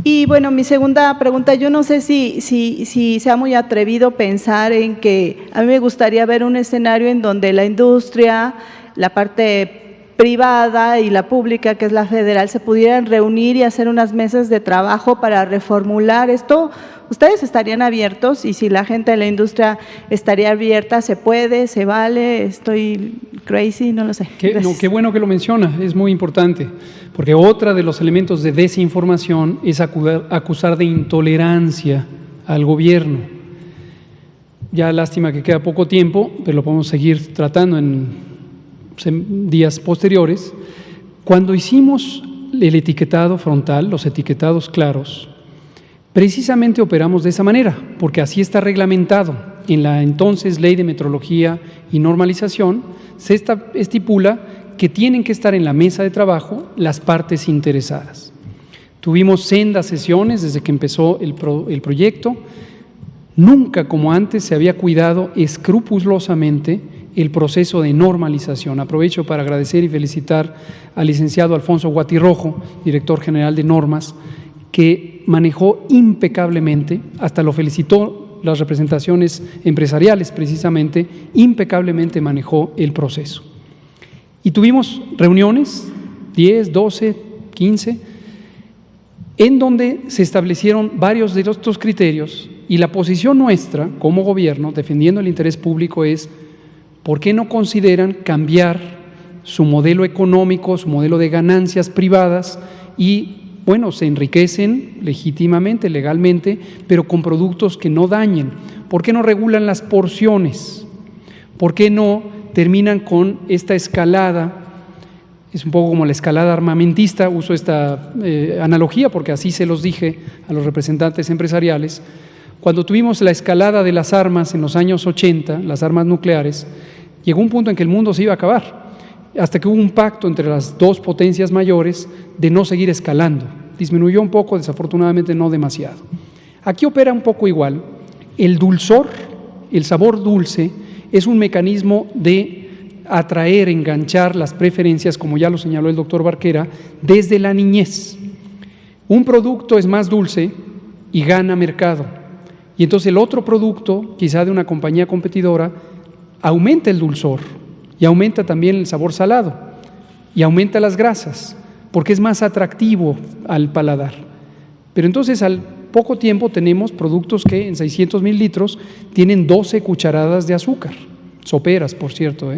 Y bueno, mi segunda pregunta, yo no sé si sea muy atrevido pensar en que a mí me gustaría ver un escenario en donde la industria, la parte privada y la pública, que es la federal, se pudieran reunir y hacer unas mesas de trabajo para reformular esto. ¿Ustedes estarían abiertos? Y si la gente de la industria estaría abierta, ¿se puede? ¿Se vale? ¿Estoy crazy? No lo sé. Qué bueno que lo menciona, es muy importante, porque otro de los elementos de desinformación es acusar de intolerancia al gobierno. Ya lástima que queda poco tiempo, pero lo podemos seguir tratando en días posteriores. Cuando hicimos el etiquetado frontal, los etiquetados claros, precisamente operamos de esa manera, porque así está reglamentado. En la entonces Ley de Metrología y Normalización se estipula que tienen que estar en la mesa de trabajo las partes interesadas. Tuvimos sendas sesiones desde que empezó el proyecto. Nunca como antes se había cuidado escrupulosamente el proceso de normalización. Aprovecho para agradecer y felicitar al licenciado Alfonso Guatirrojo, director general de Normas, que manejó impecablemente, hasta lo felicitó las representaciones empresariales precisamente, impecablemente manejó el proceso. Y tuvimos reuniones, 10, 12, 15, en donde se establecieron varios de estos criterios, y la posición nuestra como gobierno, defendiendo el interés público, es ¿por qué no consideran cambiar su modelo económico, su modelo de ganancias privadas y, bueno, se enriquecen legítimamente, legalmente, pero con productos que no dañen? ¿Por qué no regulan las porciones? ¿Por qué no terminan con esta escalada? Es un poco como la escalada armamentista, uso esta analogía porque así se los dije a los representantes empresariales. Cuando tuvimos la escalada de las armas en los años 80, las armas nucleares, llegó un punto en que el mundo se iba a acabar, hasta que hubo un pacto entre las dos potencias mayores de no seguir escalando. Disminuyó un poco, desafortunadamente no demasiado. Aquí opera un poco igual. El dulzor, el sabor dulce, es un mecanismo de atraer, enganchar las preferencias, como ya lo señaló el doctor Barquera, desde la niñez. Un producto es más dulce y gana mercado. Y entonces el otro producto, quizá de una compañía competidora, aumenta el dulzor y aumenta también el sabor salado y aumenta las grasas, porque es más atractivo al paladar. Pero entonces al poco tiempo tenemos productos que en 600 mililitros tienen 12 cucharadas de azúcar, soperas, por cierto,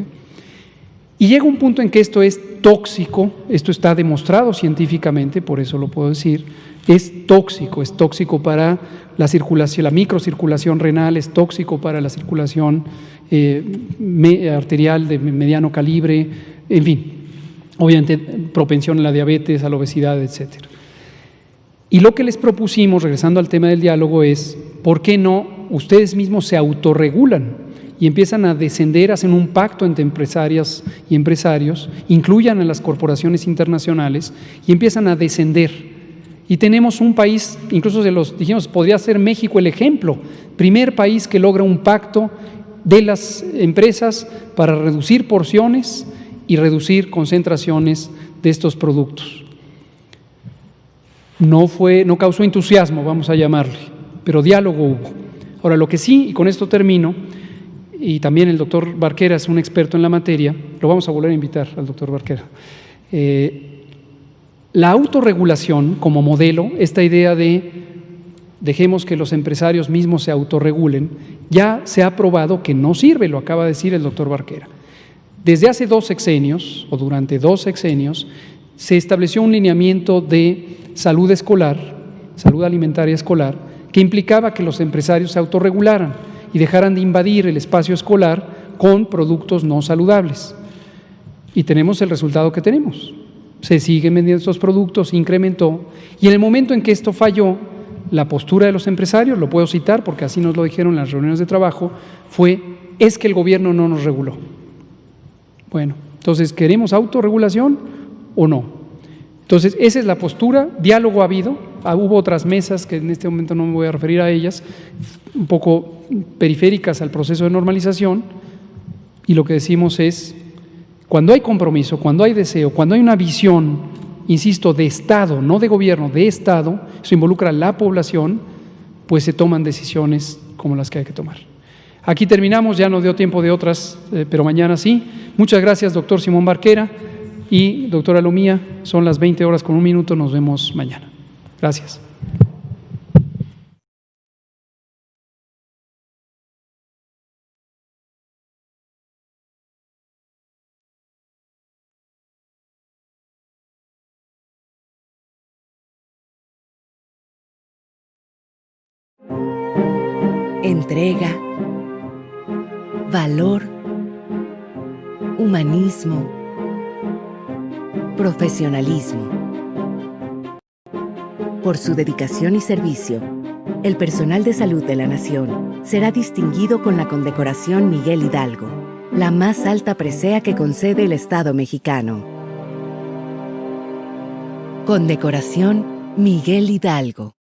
Y llega un punto en que esto es tóxico, esto está demostrado científicamente, por eso lo puedo decir, es tóxico para la circulación, la microcirculación renal, es tóxico para la circulación arterial de mediano calibre, en fin, obviamente propensión a la diabetes, a la obesidad, etcétera. Y lo que les propusimos, regresando al tema del diálogo, es ¿por qué no ustedes mismos se autorregulan y empiezan a descender, hacen un pacto entre empresarias y empresarios, incluyan a las corporaciones internacionales y empiezan a descender? Y tenemos un país, incluso se los dijimos, podría ser México el ejemplo, primer país que logra un pacto de las empresas para reducir porciones y reducir concentraciones de estos productos. No causó entusiasmo, vamos a llamarle, pero diálogo hubo. Ahora, lo que sí, y con esto termino, y también el doctor Barquera es un experto en la materia, lo vamos a volver a invitar al doctor Barquera. La autorregulación como modelo, esta idea de dejemos que los empresarios mismos se autorregulen, ya se ha probado que no sirve, lo acaba de decir el doctor Barquera. Desde hace 2 sexenios, o durante 2 sexenios, se estableció un lineamiento de salud escolar, salud alimentaria escolar, que implicaba que los empresarios se autorregularan y dejaran de invadir el espacio escolar con productos no saludables. Y tenemos el resultado que tenemos. Se siguen vendiendo estos productos, incrementó, y en el momento en que esto falló, la postura de los empresarios, lo puedo citar porque así nos lo dijeron en las reuniones de trabajo, es que el gobierno no nos reguló. Bueno, entonces, ¿queremos autorregulación o no? Entonces, esa es la postura, diálogo ha habido, hubo otras mesas que en este momento no me voy a referir a ellas, un poco periféricas al proceso de normalización, y lo que decimos es, cuando hay compromiso, cuando hay deseo, cuando hay una visión, insisto, de Estado, no de gobierno, de Estado, eso involucra a la población, pues se toman decisiones como las que hay que tomar. Aquí terminamos, ya no dio tiempo de otras, pero mañana sí. Muchas gracias, doctor Simón Barquera y doctora Lomía. Son las 20:01, nos vemos mañana. Gracias. Entrega, valor, humanismo, profesionalismo. Por su dedicación y servicio, el personal de salud de la Nación será distinguido con la condecoración Miguel Hidalgo, la más alta presea que concede el Estado mexicano. Condecoración Miguel Hidalgo.